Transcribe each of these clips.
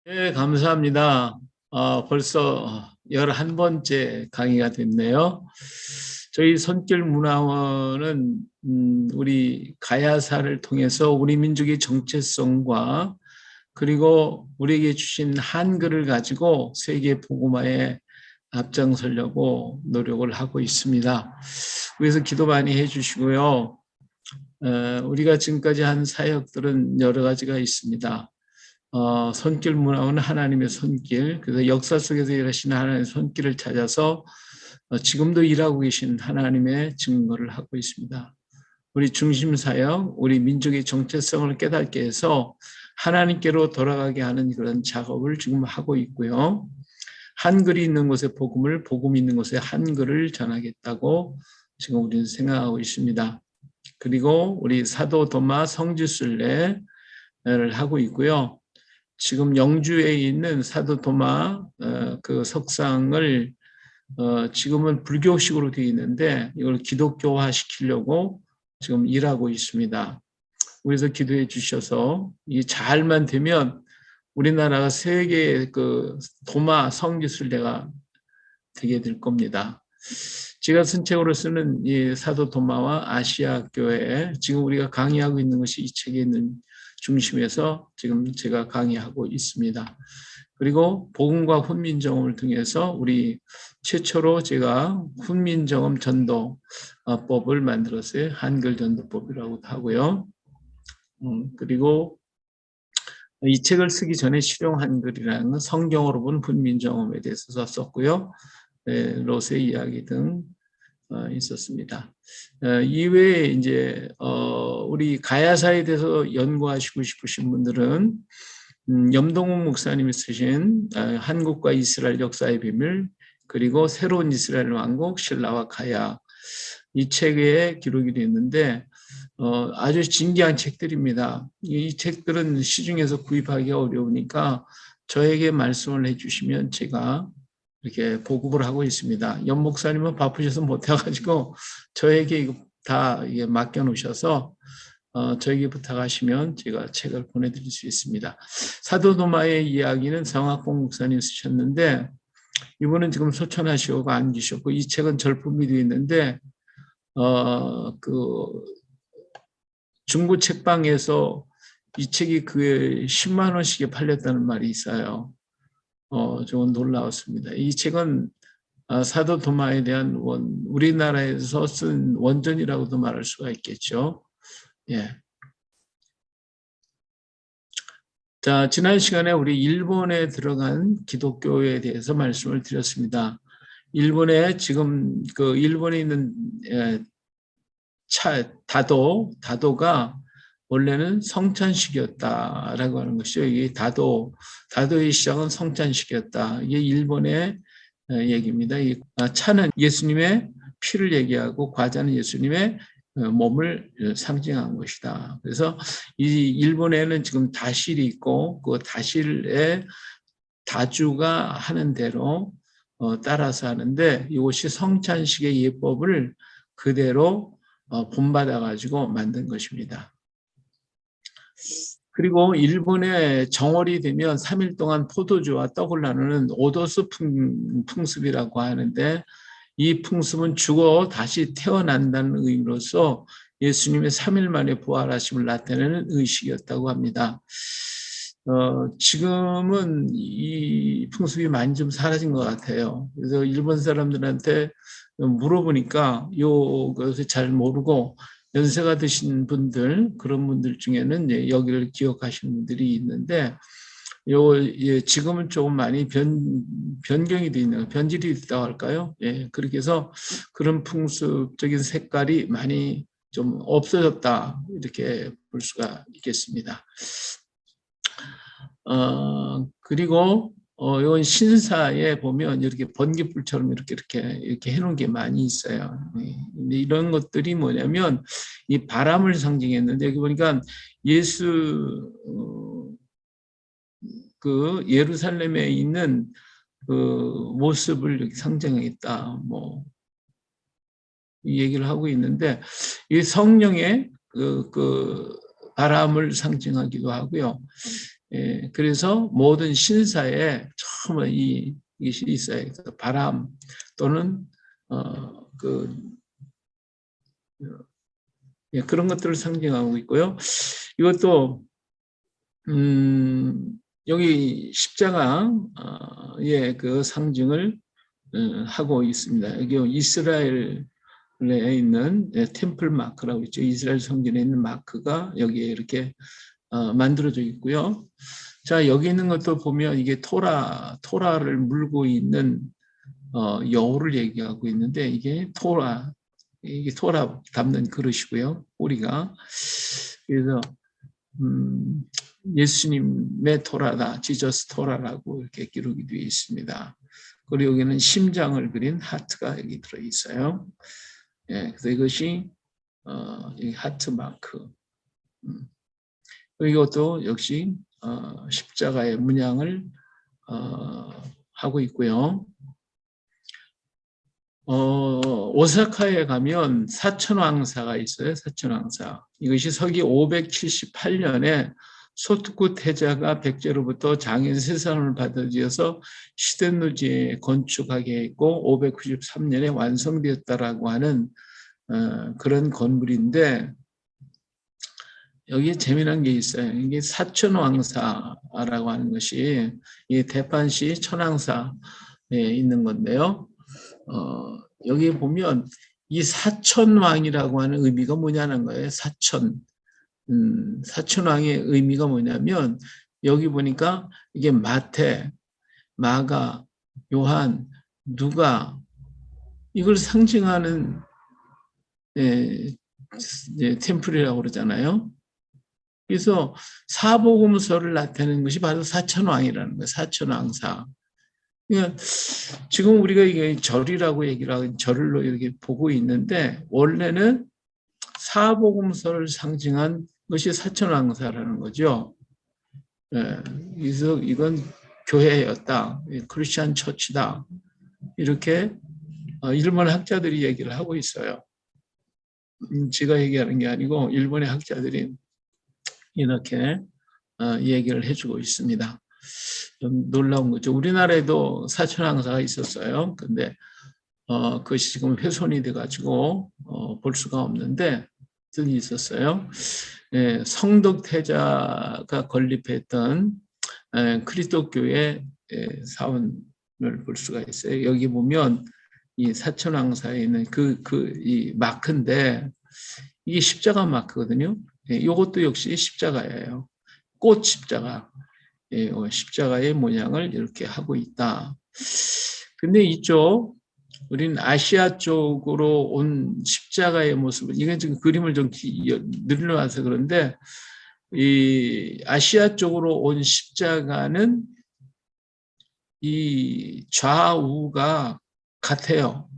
네, 감사합니다. 벌써 11번째 강의가 됐네요. 저희 손길문화원은 우리 가야사를 통해서 우리 민족의 정체성과 그리고 우리에게 주신 한글을 가지고 세계 복음화에 앞장서려고 노력을 하고 있습니다. 그래서 기도 많이 해주시고요. 우리가 지금까지 한 사역들은 여러 가지가 있습니다. 손길 문화는 하나님의 손길, 그래서 역사 속에서 일하시는 하나님의 손길을 찾아서 지금도 일하고 계신 하나님의 증거를 하고 있습니다. 우리 중심 사역, 우리 민족의 정체성을 깨닫게 해서 하나님께로 돌아가게 하는 그런 작업을 지금 하고 있고요. 한글이 있는 곳에 복음을, 복음이 있는 곳에 한글을 전하겠다고 지금 우리는 생각하고 있습니다. 그리고 우리 사도 도마 성지순례를 하고 있고요. 지금 영주에 있는 사도 도마 그 석상을 지금은 불교식으로 되어 있는데 이걸 기독교화 시키려고 지금 일하고 있습니다. 그래서 기도해 주셔서 이 잘만 되면 우리나라가 세계 그 도마 성지순례가 되게 될 겁니다. 제가 선책으로 쓰는 이 사도 도마와 아시아 교회, 지금 우리가 강의하고 있는 것이 이 책에 있는 중심에서 지금 제가 강의하고 있습니다. 그리고 복음과 훈민정음을 통해서 우리 최초로 제가 훈민정음 전도법을 만들었어요. 한글 전도법이라고도 하고요. 그리고 이 책을 쓰기 전에 실용 한글이라는 건 성경으로 본 훈민정음에 대해서 썼고요. 롯의 이야기 등 있었습니다. 이외에 이제 우리 가야사에 대해서 연구하시고 싶으신 분들은 염동훈 목사님이 쓰신 한국과 이스라엘 역사의 비밀, 그리고 새로운 이스라엘 왕국 신라와 가야, 이 책에 기록이 되어 있는데 아주 진귀한 책들입니다. 이 책들은 시중에서 구입하기가 어려우니까 저에게 말씀을 해주시면 제가 이렇게 보급을 하고 있습니다. 연 목사님은 바쁘셔서 못해가지고 저에게 이거 다 맡겨놓으셔서 저에게 부탁하시면 제가 책을 보내드릴 수 있습니다. 사도 도마의 이야기는 성학봉 목사님 쓰셨는데 이분은 지금 소천하시고 안 계셨고 이 책은 절품이 되어 있는데 그 중고 책방에서 이 책이 그 10만 원씩에 팔렸다는 말이 있어요. 좀 놀라웠습니다. 이 책은 사도 도마에 대한 우리나라에서 쓴 원전이라고도 말할 수가 있겠죠. 예. 자, 지난 시간에 우리 일본에 들어간 기독교에 대해서 말씀을 드렸습니다. 일본에 지금 그 일본에 있는 다도가 원래는 성찬식이었다라고 하는 것이죠. 이 다도의 시작은 성찬식이었다. 이게 일본의 얘기입니다. 이 차는 예수님의 피를 얘기하고 과자는 예수님의 몸을 상징한 것이다. 그래서 이 일본에는 지금 다실이 있고 그 다실에 다주가 하는 대로 따라서 하는데 이것이 성찬식의 예법을 그대로 본받아 가지고 만든 것입니다. 그리고 일본의 정월이 되면 3일 동안 포도주와 떡을 나누는 오도스 풍습이라고 하는데 이 풍습은 죽어 다시 태어난다는 의미로서 예수님의 3일 만에 부활하심을 나타내는 의식이었다고 합니다. 지금은 이 풍습이 많이 좀 사라진 것 같아요. 그래서 일본 사람들한테 물어보니까 이것을 잘 모르고 연세가 드신 분들, 그런 분들 중에는 여기를 기억하시는 분들이 있는데 지금은 조금 많이 변경이 되어 있는, 변질이 됐다고 할까요? 예, 그렇게 해서 그런 풍습적인 색깔이 많이 좀 없어졌다, 이렇게 볼 수가 있겠습니다. 그리고 이건 신사에 보면 이렇게 번개불처럼 이렇게 해놓은 게 많이 있어요. 근데 이런 것들이 뭐냐면 이 바람을 상징했는데 여기 보니까 예수 그 예루살렘에 있는 그 모습을 이렇게 상징했다. 뭐 이 얘기를 하고 있는데 이 성령의 그 바람을 상징하기도 하고요. 예, 그래서 모든 신사에 처음에 이것이 있어요. 바람 또는 예, 그런 것들을 상징하고 있고요. 이것도 여기 십자가의 그 상징을 하고 있습니다. 여기 이스라엘에 있는 템플 마크라고 있죠. 이스라엘 성전에 있는 마크가 여기에 이렇게 만들어져 있고요. 자, 여기 있는 것도 보면 이게 토라를 물고 있는 여우를 얘기하고 있는데 이게 토라 담는 그릇이고요. 우리가 그래서 예수님의 토라다, 지저스 토라라고 이렇게 기록이 되어 있습니다. 그리고 여기는 심장을 그린 하트가 여기 들어 있어요. 예, 그래서 이것이 이 하트 마크. 이것도 역시 십자가의 문양을 하고 있고요. 오사카에 가면 사천왕사가 있어요. 사천왕사. 이것이 서기 578년에 소토쿠 태자가 백제로부터 장인 세상을 받아들여서 시덴노지에 건축하게 했고 593년에 완성되었다라고 하는 그런 건물인데 여기에 재미난 게 있어요. 이게 사천왕사라고 하는 것이 이 대판시 천왕사에 있는 건데요. 여기 보면 이 사천왕이라고 하는 의미가 뭐냐는 거예요. 사천왕의 의미가 뭐냐면 여기 보니까 이게 마태, 마가, 요한, 누가 이걸 상징하는 템플이라고 그러잖아요. 그래서 사복음서를 나타내는 것이 바로 사천왕이라는 거예요. 사천왕사. 그러니까 지금 우리가 이게 절이라고 얘기를 하고 절로 이렇게 보고 있는데 원래는 사복음서를 상징한 것이 사천왕사라는 거죠. 그래서 이건 교회였다, 크리스천 처치다 이렇게 일본 학자들이 얘기를 하고 있어요. 제가 얘기하는 게 아니고 일본의 학자들이 이렇게 얘기를 해주고 있습니다. 좀 놀라운 거죠. 우리나라에도 사천왕사가 있었어요. 근데 그것이 지금 훼손이 돼가지고 볼 수가 없는데 뜻이 있었어요. 예, 성덕태자가 건립했던 그리스도교의 사원을 볼 수가 있어요. 여기 보면 이 사천왕사에 있는 이 마크인데 이게 십자가 마크거든요. 예, 이것도 역시 십자가예요. 꽃 십자가. 예, 십자가의 모양을 이렇게 하고 있다. 근데 이쪽 우리는 아시아 쪽으로 온 십자가의 모습을 이건 지금 그림을 좀 늘려놔서 그런데 이 아시아 쪽으로 온 십자가는 이 좌우가 같아요.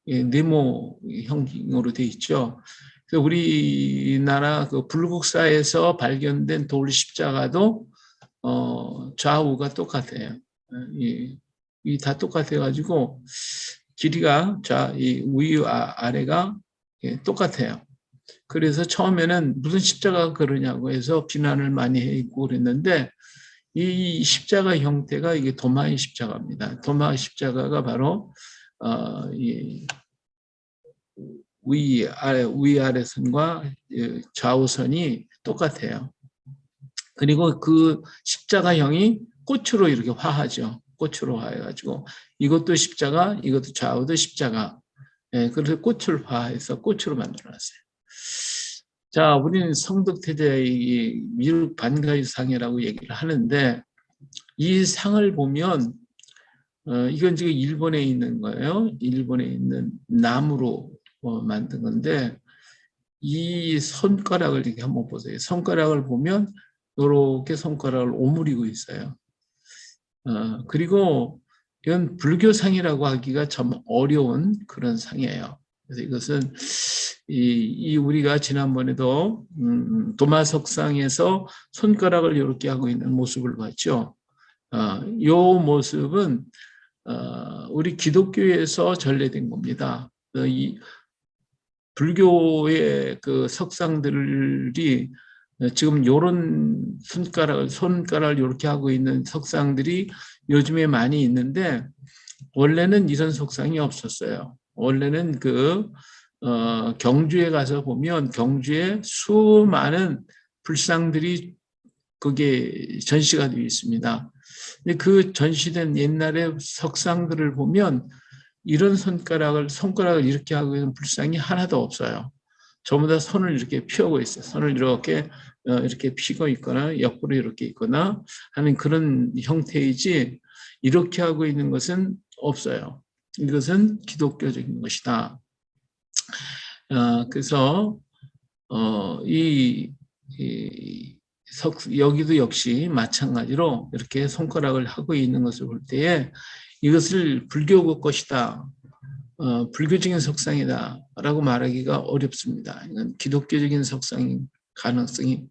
예, 네모형으로 돼 있죠. 그래서 우리나라 그 불국사에서 발견된 돌 십자가도 좌우가 똑같아요. 이 다 똑같아가지고 길이가 이 위 아래가 똑같아요. 그래서 처음에는 무슨 십자가가 그러냐고 해서 비난을 많이 했고 그랬는데 이 십자가 형태가 이게 도마의 십자가입니다. 도마의 십자가가 바로 이 위아래 선과 좌우선이 똑같아요. 그리고 그 십자가형이 꽃으로 이렇게 화하죠. 꽃으로 화해가지고 이것도 십자가, 이것도 좌우도 십자가. 그래서 꽃을 화해서 꽃으로 만들어놨어요. 자, 우리는 성덕태자의 미륵 반가이상이라고 얘기를 하는데 이 상을 보면 이건 지금 일본에 있는 거예요. 일본에 있는 나무로 만든 건데 이 손가락을 이렇게 한번 보세요. 손가락을 보면 이렇게 손가락을 오므리고 있어요. 그리고 이건 불교상이라고 하기가 참 어려운 그런 상이에요. 그래서 이것은 우리가 지난번에도 도마석상에서 손가락을 이렇게 하고 있는 모습을 봤죠. 이 모습은 우리 기독교에서 전래된 겁니다. 이 불교의 그 석상들이 지금 요런 손가락을 이렇게 하고 있는 석상들이 요즘에 많이 있는데 원래는 이런 석상이 없었어요. 원래는 경주에 가서 보면 경주에 수많은 불상들이 그게 전시가 되어 있습니다. 근데 그 전시된 옛날의 석상들을 보면 이런 손가락을 이렇게 하고 있는 불상이 하나도 없어요. 전부 다 손을 이렇게 펴고 있어요. 손을 이렇게 펴고 있거나 옆으로 이렇게 있거나 하는 그런 형태이지 이렇게 하고 있는 것은 없어요. 이것은 기독교적인 것이다. 그래서 여기도 역시 마찬가지로 이렇게 손가락을 하고 있는 것을 볼 때에 이것을 불교 것이다. 불교적인 석상이다라고 말하기가 어렵습니다. 이건 기독교적인 석상인 가능성이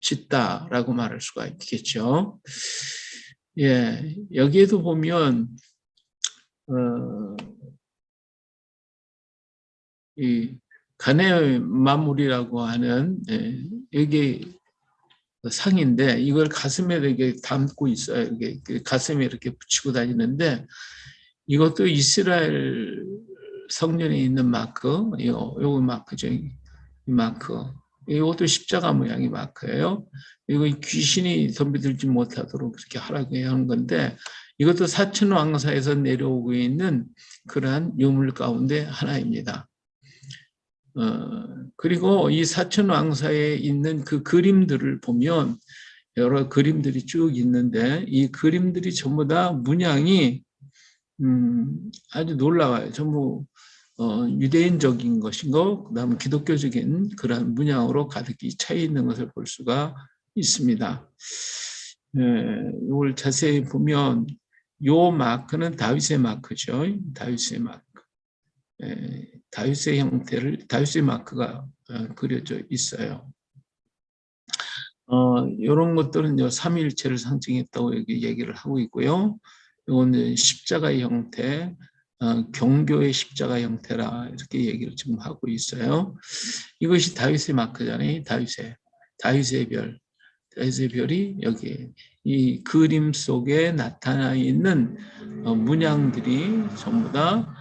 짙다라고 말할 수가 있겠죠. 예, 여기에도 보면 이 간의 마물이라고 하는 여기 상인데 이걸 가슴에 이렇게 담고 있어요. 이게 가슴에 이렇게 붙이고 다니는데 이것도 이스라엘 성전에 있는 마크, 요거 마크죠. 이 마크. 이것도 십자가 모양의 마크예요. 이거 귀신이 덤비들지 못하도록 그렇게 하라고 하는 건데 이것도 사천왕사에서 내려오고 있는 그러한 유물 가운데 하나입니다. 그리고 이 사천왕사에 있는 그 그림들을 보면 여러 그림들이 쭉 있는데 이 그림들이 전부 다 문양이 아주 놀라워요. 전부 유대인적인 것인고 그다음 기독교적인 그런 문양으로 가득히 차 있는 것을 볼 수가 있습니다. 이걸 자세히 보면 요 마크는 다윗의 마크죠. 다윗의 마크. 다윗의 마크가 그려져 있어요. 이런 것들은 삼위일체를 상징했다고 여기 얘기를 하고 있고요. 이거는 십자가의 형태, 경교의 십자가 형태라 이렇게 얘기를 지금 하고 있어요. 이것이 다윗의 마크잖아요. 다윗의 별. 다윗의 별이 여기 이 그림 속에 나타나 있는 문양들이 전부 다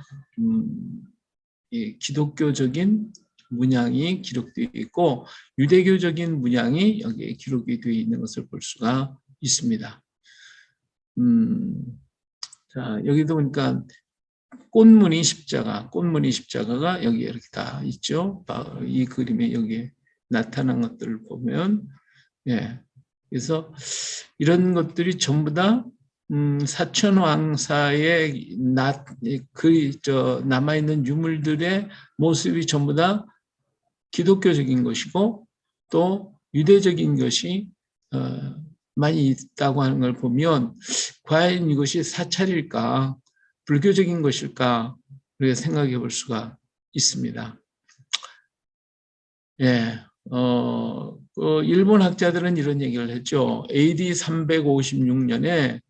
기독교적인 문양이 기록되어 있고 유대교적인 문양이 여기에 기록이 되어 있는 것을 볼 수가 있습니다. 자, 여기도 보니까 꽃무늬 십자가가 여기 이렇게 다 있죠. 이 그림에 여기에 나타난 것들을 보면, 예. 그래서 이런 것들이 전부 다 사천왕사에 남아있는 유물들의 모습이 전부 다 기독교적인 것이고 또 유대적인 것이 많이 있다고 하는 걸 보면 과연 이것이 사찰일까 불교적인 것일까 우리가 생각해 볼 수가 있습니다. 예, 일본 학자들은 이런 얘기를 했죠. AD 356년에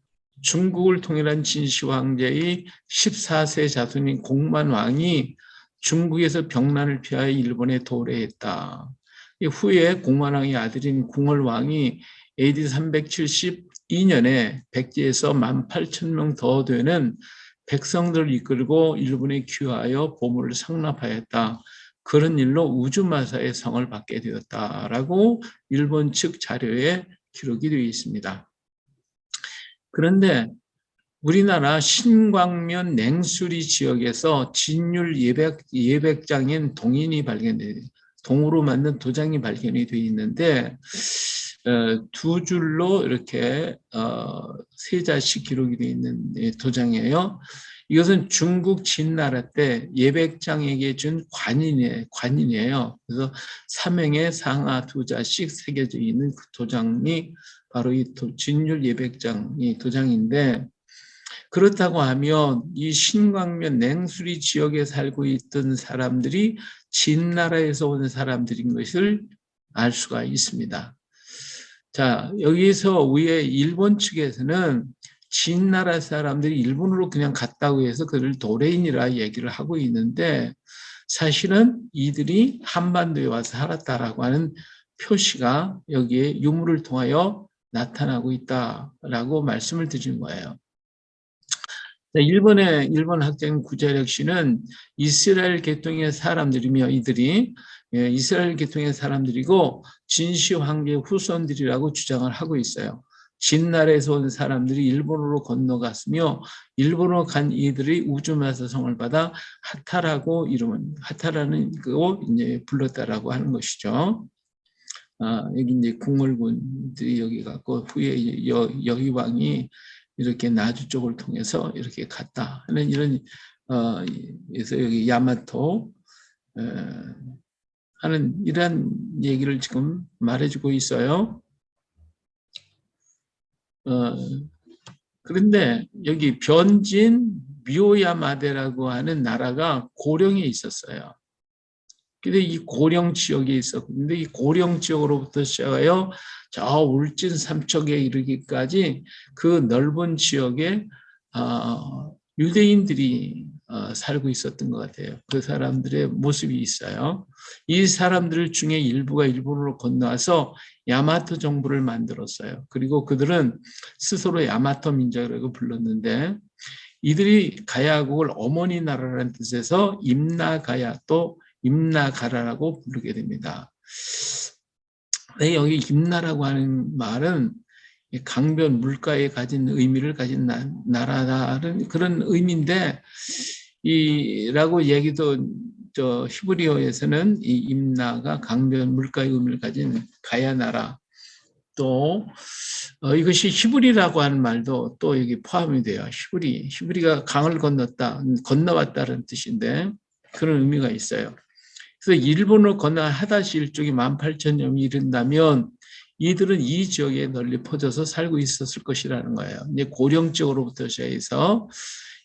중국을 통일한 진시 황제의 14세 자손인 공만 왕이 중국에서 병난을 피하여 일본에 도래했다. 후에 공만 왕의 아들인 궁월 왕이 AD 372년에 백제에서 18,000명 더 되는 백성들을 이끌고 일본에 귀화하여 보물을 상납하였다. 그런 일로 우주마사의 성을 받게 되었다라고 일본 측 자료에 기록이 되어 있습니다. 그런데 우리나라 신광면 냉수리 지역에서 진율 예백장인 동으로 만든 도장이 발견이 되어 있는데 두 줄로 이렇게 세 자씩 기록이 되어 있는 도장이에요. 이것은 중국 진나라 때 예백장에게 준 관인이에요. 그래서 삼행에 상하 두 자씩 새겨져 있는 그 도장이 바로 이 진율 예백장이 도장인데 그렇다고 하면 이 신광면 냉수리 지역에 살고 있던 사람들이 진나라에서 온 사람들인 것을 알 수가 있습니다. 자, 여기서 위에 일본 측에서는 진나라 사람들이 일본으로 그냥 갔다고 해서 그를 도레인이라 얘기를 하고 있는데 사실은 이들이 한반도에 와서 살았다라고 하는 표시가 여기에 유물을 통하여 나타나고 있다라고 말씀을 드린 거예요. 일본 학생 구자력 씨는 이스라엘 계통의 사람들이며 이들이 이스라엘 계통의 사람들이고 진시 황제의 후손들이라고 주장을 하고 있어요. 진나라에서 온 사람들이 일본으로 건너갔으며 일본으로 간 이들이 우주마사 성을 받아 하타라고 이름은 하타라는 거 이제 불렀다라고 하는 것이죠. 여기 이제 궁궐군들이 여기 갔고 후에 여의왕이 이렇게 나주 쪽을 통해서 이렇게 갔다 하는 이런 그래서 여기 야마토 하는 이런 얘기를 지금 말해주고 있어요. 그런데 여기 변진 묘야마데라고 하는 나라가 고령에 있었어요. 근데 이 고령 지역에 있었는데 이 고령 지역으로부터 시작하여 저 울진 삼척에 이르기까지 그 넓은 지역에 유대인들이 살고 있었던 것 같아요. 그 사람들의 모습이 있어요. 이 사람들 중에 일부가 일본으로 건너와서 야마토 정부를 만들었어요. 그리고 그들은 스스로 야마토 민족이라고 불렀는데 이들이 가야국을 어머니 나라라는 뜻에서 임나가야 또 임나가라라고 부르게 됩니다. 여기 임나라고 하는 말은 강변 물가에 가진 의미를 가진 나라라는 그런 의미인데 이라고 얘기도 히브리어에서는 이 임나가 강변 물가의 의미를 가진 가야 나라 또 이것이 히브리라고 하는 말도 또 여기 포함이 돼요. 히브리가 강을 건너왔다는 뜻인데 그런 의미가 있어요. 그래서 일본으로 건너간 하다시 일족이 18,000명이 이른다면 이들은 이 지역에 널리 퍼져서 살고 있었을 것이라는 거예요. 이제 고령 지역으로부터 시작해서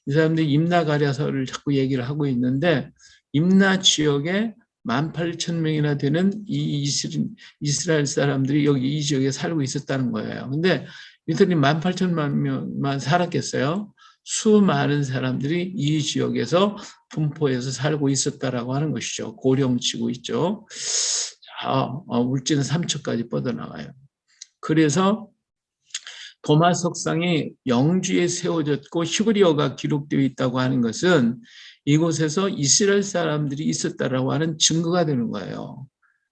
이 사람들이 임나가랴서를 자꾸 얘기를 하고 있는데 임나 지역에 18,000명이나 되는 이 이스라엘 사람들이 여기 이 지역에 살고 있었다는 거예요. 근데 이들이 18,000만 살았겠어요? 수많은 사람들이 이 지역에서 분포해서 살고 있었다라고 하는 것이죠. 고령치고 있죠. 울진 삼척까지 뻗어나가요. 그래서 도마 석상이 영주에 세워졌고 히브리어가 기록되어 있다고 하는 것은 이곳에서 이스라엘 사람들이 있었다라고 하는 증거가 되는 거예요.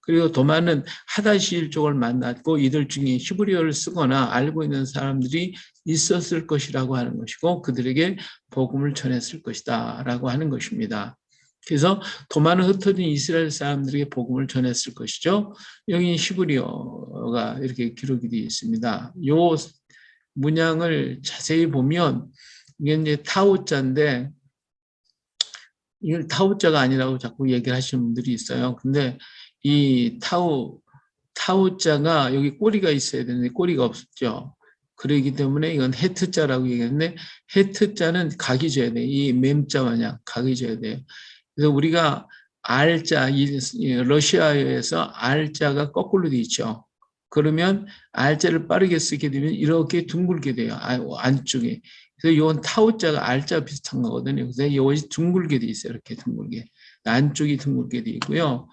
그리고 도마는 하다시 일족을 만났고 이들 중에 히브리어를 쓰거나 알고 있는 사람들이 있었을 것이라고 하는 것이고 그들에게 복음을 전했을 것이다 라고 하는 것입니다. 그래서 도마는 흩어진 이스라엘 사람들에게 복음을 전했을 것이죠. 여기 히브리어가 이렇게 기록이 되어 있습니다. 요 문양을 자세히 보면 이게 이제 타우자인데 이걸 타우자가 아니라고 자꾸 얘기를 하시는 분들이 있어요. 근데 이 타우자가 여기 꼬리가 있어야 되는데 꼬리가 없었죠. 그러기 때문에 이건 헤트자라고 얘기하는데 헤트자는 각이 져야 돼. 이 맴자 마냥 각이 져야 돼요. 그래서 우리가 R자, 러시아어에서 R자가 거꾸로 돼 있죠. 그러면 R자를 빠르게 쓰게 되면 이렇게 둥글게 돼요. 안쪽에. 그래서 이건 타우자가 R자 비슷한 거거든요. 그래서 이것이 둥글게 돼 있어요. 이렇게 둥글게. 안쪽이 둥글게 돼 있고요.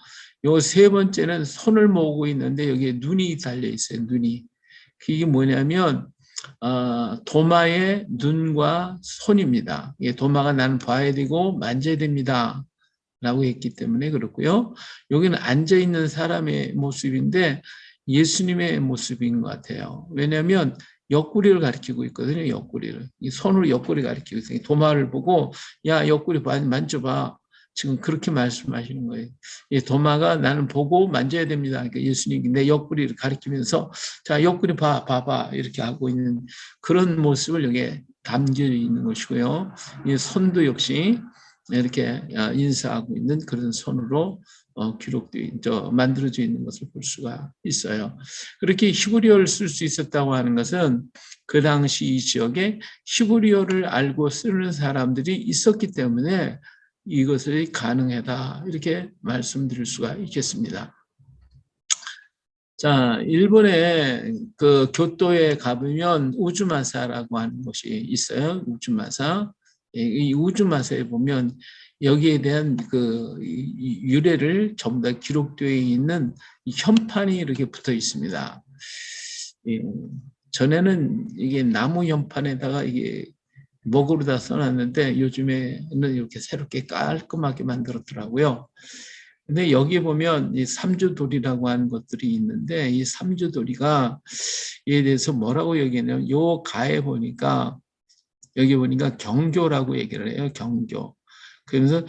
요 세 번째는 손을 모으고 있는데 여기에 눈이 달려 있어요. 눈이. 이게 뭐냐면 도마의 눈과 손입니다. 도마가 나는 봐야 되고 만져야 됩니다. 라고 했기 때문에 그렇고요. 여기는 앉아있는 사람의 모습인데 예수님의 모습인 것 같아요. 왜냐하면 옆구리를 가리키고 있거든요. 옆구리를. 이 손으로 옆구리 가리키고 있어요. 도마를 보고 야 옆구리 만져봐. 지금 그렇게 말씀하시는 거예요. 이 도마가 나는 보고 만져야 됩니다. 그러니까 예수님이 내 옆구리를 가리키면서 자 옆구리 봐봐 이렇게 하고 있는 그런 모습을 여기에 담겨 있는 것이고요. 이 손도 역시 이렇게 인사하고 있는 그런 손으로 만들어져 있는 것을 볼 수가 있어요. 그렇게 히브리어를 쓸 수 있었다고 하는 것은 그 당시 이 지역에 히브리어를 알고 쓰는 사람들이 있었기 때문에 이것이 가능하다 이렇게 말씀드릴 수가 있겠습니다. 자, 일본의 그 교토에 가보면 우주마사라고 하는 곳이 있어요. 우주마사. 이 우주마사에 보면 여기에 대한 그 유래를 전부 다 기록되어 있는 현판이 이렇게 붙어 있습니다. 전에는 이게 나무 현판에다가 이게 목으로 다 써놨는데 요즘에는 이렇게 새롭게 깔끔하게 만들었더라고요. 근데 여기 보면 이 삼주돌이라고 하는 것들이 있는데 이 삼주돌이가 이에 대해서 뭐라고 얘기하냐면 요 가에 보니까 여기 보니까 경교라고 얘기를 해요. 경교. 그러면서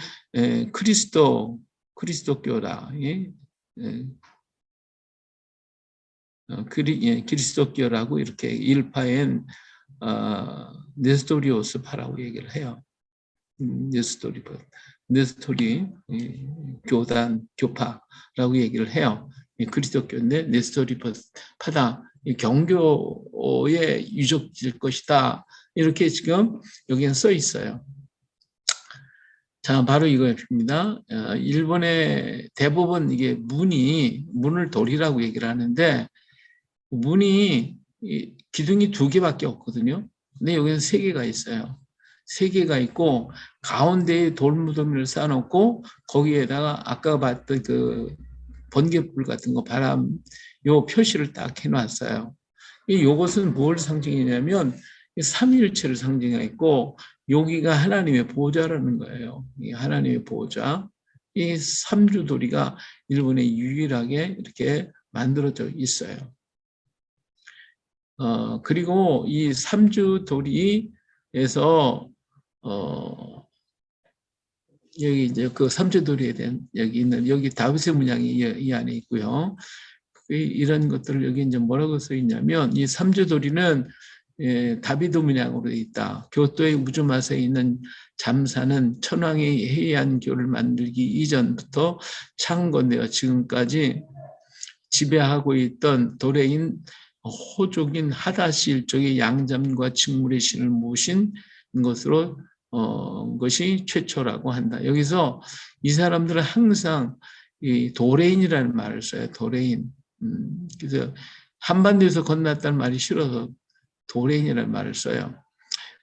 그리스도교다. 예? 그리스도교라고 이렇게 일파엔 네스토리오스파라고 얘기를 해요. 네스토리 교단 교파라고 얘기를 해요. 그리스도교인데 네스토리 파다 경교의 유적지일 것이다. 이렇게 지금 여기는 써 있어요. 자, 바로 이거입니다. 일본의 대부분 이게 문을 돌이라고 얘기를 하는데 문이 기둥이 2개밖에 없거든요. 근데 여기는 3개가 있어요. 3개가 있고 가운데에 돌무더미를 쌓아놓고 거기에다가 아까 봤던 그 번개불 같은 거 바람 요 표시를 딱 해놨어요. 이것은 뭘 상징이냐면 삼위일체를 상징하고 여기가 하나님의 보좌라는 거예요. 이 하나님의 보좌. 이 삼주돌이가 일본에 유일하게 이렇게 만들어져 있어요. 그리고 이 삼주돌이에서 여기 이제 그 삼주돌이에 대한 여기 다윗의 문양이 이 안에 있고요. 이런 것들을 여기 이제 뭐라고 써 있냐면 이 삼주돌이는 다비드 문양으로 되어 있다. 교토의 우주마사에 있는 잠사는 천황의 해안교를 만들기 이전부터 창건되어 지금까지 지배하고 있던 도래인 호족인 하다시 일족의 양잠과 직물의 신을 모신 것으로 것이 최초라고 한다. 여기서 이 사람들은 항상 이 도레인이라는 말을 써요. 도레인. 그래서 한반도에서 건넜다는 말이 싫어서 도레인이라는 말을 써요.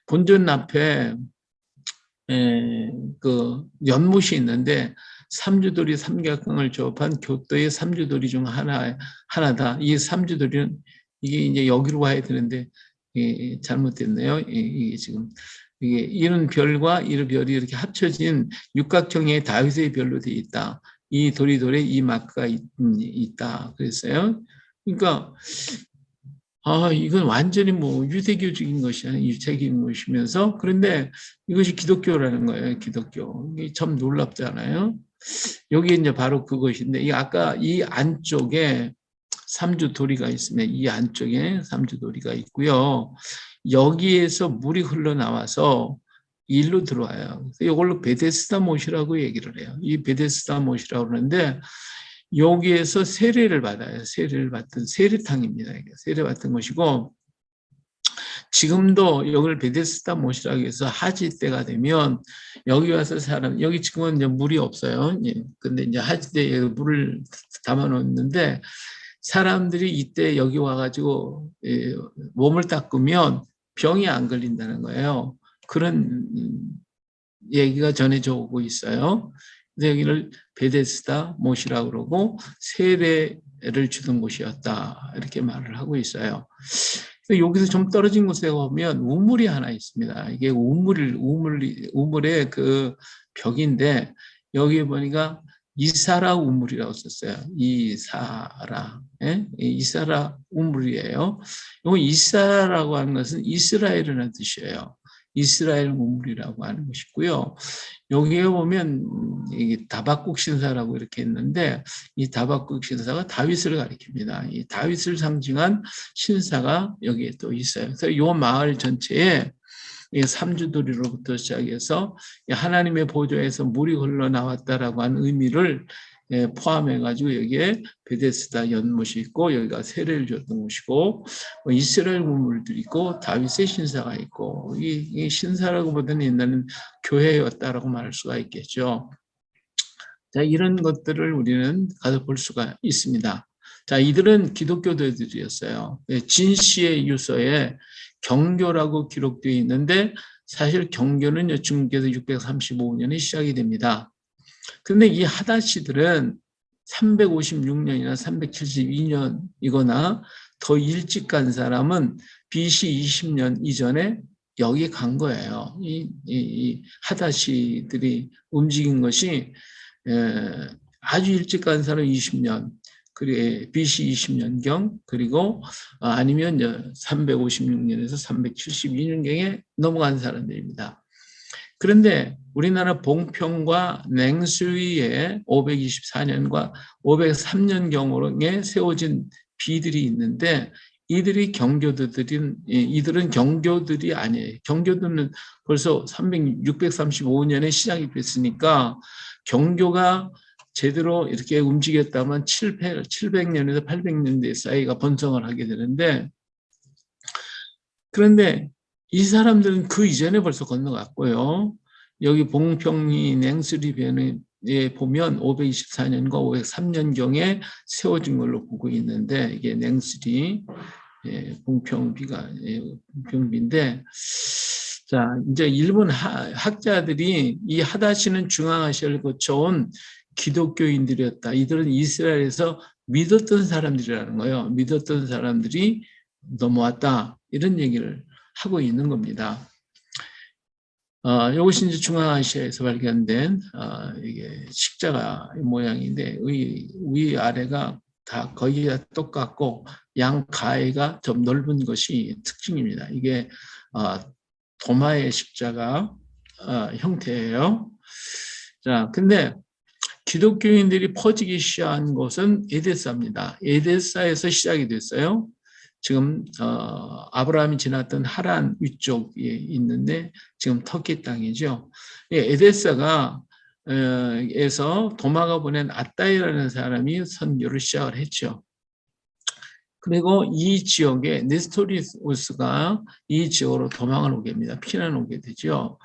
본전 앞에 그 연못이 있는데 삼주돌이 삼각강을 조업한 교토의 삼주돌이 중 하나다. 이 삼주돌이는 이게 이제 여기로 와야 되는데 잘못됐네요. 이게 지금 이게 이런 별과 이런 별이 이렇게 합쳐진 육각형의 다윗의 별로 되어 있다. 이 도리돌에 이 마크가 있다. 그랬어요. 그러니까 이건 완전히 뭐 유대교적인 것이 아니라 유체적인 것이면서 그런데 이것이 기독교라는 거예요. 기독교. 이게 참 놀랍잖아요. 여기 이제 바로 그것인데 이 아까 이 안쪽에 삼주도리가 있으면 이 안쪽에 삼주도리가 있고요. 여기에서 물이 흘러나와서 일로 들어와요. 그래서 이걸로 베데스다 못이라고 얘기를 해요. 이 베데스다 못이라고 그러는데 여기에서 세례를 받아요. 세례를 받던 세례탕입니다. 세례받던 것이고 지금도 여기를 베데스다 못이라고 해서 하지 때가 되면 여기 와서 여기 지금은 이제 물이 없어요. 근데 이제 하지 때에 물을 담아 놓는데 사람들이 이때 여기 와가지고 몸을 닦으면 병이 안 걸린다는 거예요. 그런 얘기가 전해져 오고 있어요. 그래서 여기를 베데스다 못이라고 그러고 세례를 주던 곳이었다 이렇게 말을 하고 있어요. 여기서 좀 떨어진 곳에 보면 우물이 하나 있습니다. 이게 우물의 그 벽인데 여기에 보니까 이사라 우물이라고 썼어요. 이사라, 이사라 우물이에요. 이 이사라라고 하는 것은 이스라엘이라는 뜻이에요. 이스라엘 우물이라고 하는 것이고요. 여기에 보면 이 다박국 신사라고 이렇게 했는데 이 다박국 신사가 다윗을 가리킵니다. 이 다윗을 상징한 신사가 여기에 또 있어요. 그래서 이 마을 전체에 삼주돌이로부터 시작해서 하나님의 보좌에서 물이 흘러나왔다라고 하는 의미를 포함해가지고 여기에 베데스다 연못이 있고 여기가 세례를 줬던 곳이고 이스라엘 우물들이 있고 다윗의 신사가 있고 이 신사라고 보다는 옛날에는 교회였다라고 말할 수가 있겠죠. 자, 이런 것들을 우리는 가서 볼 수가 있습니다. 자, 이들은 기독교도들이었어요. 진시의 유서에 경교라고 기록되어 있는데 사실 경교는 중국에서 635년에 시작이 됩니다. 그런데 이 하다시들은 356년이나 372년이거나 더 일찍 간 사람은 BC 20년 이전에 여기 간 거예요. 이 하다시들이 움직인 것이 아주 일찍 간 사람 20년, 그리고 BC 20년경, 그리고 아니면 356년에서 372년경에 넘어간 사람들입니다. 그런데 우리나라 봉평과 냉수위에 524년과 503년경에 세워진 비들이 있는데 이들은 경교들이 아니에요. 경교들은 벌써 635년에 시작이 됐으니까 경교가 제대로 이렇게 움직였다면 700년에서 800년대 사이가 번성을 하게 되는데, 그런데 이 사람들은 그 이전에 벌써 건너갔고요. 여기 봉평리 냉수리변에 보면 524년과 503년경에 세워진 걸로 보고 있는데, 이게 냉수리 봉평비인데, 자, 이제 일본 학자들이 이 하다시는 중앙아시아를 거쳐온 기독교인들이었다. 이들은 이스라엘에서 믿었던 사람들이라는 거예요. 믿었던 사람들이 넘어왔다. 이런 얘기를 하고 있는 겁니다. 이것이 이제 중앙아시아에서 발견된 이게 십자가 모양인데 위 아래가 다 거의 다 똑같고 양 가해가 좀 넓은 것이 특징입니다. 이게 도마의 십자가 형태예요. 자, 근데 기독교인들이 퍼지기 시작한 곳은 에데사입니다. 에데사에서 시작이 됐어요. 지금 아브라함이 지났던 하란 위쪽에 있는데 지금 터키 땅이죠. 에데사가 에서 도마가 보낸 아따이라는 사람이 선교를 시작을 했죠. 그리고 이 지역에 네스토리우스가 이 지역으로 도망을 오게 됩니다. 피난 오게 되죠.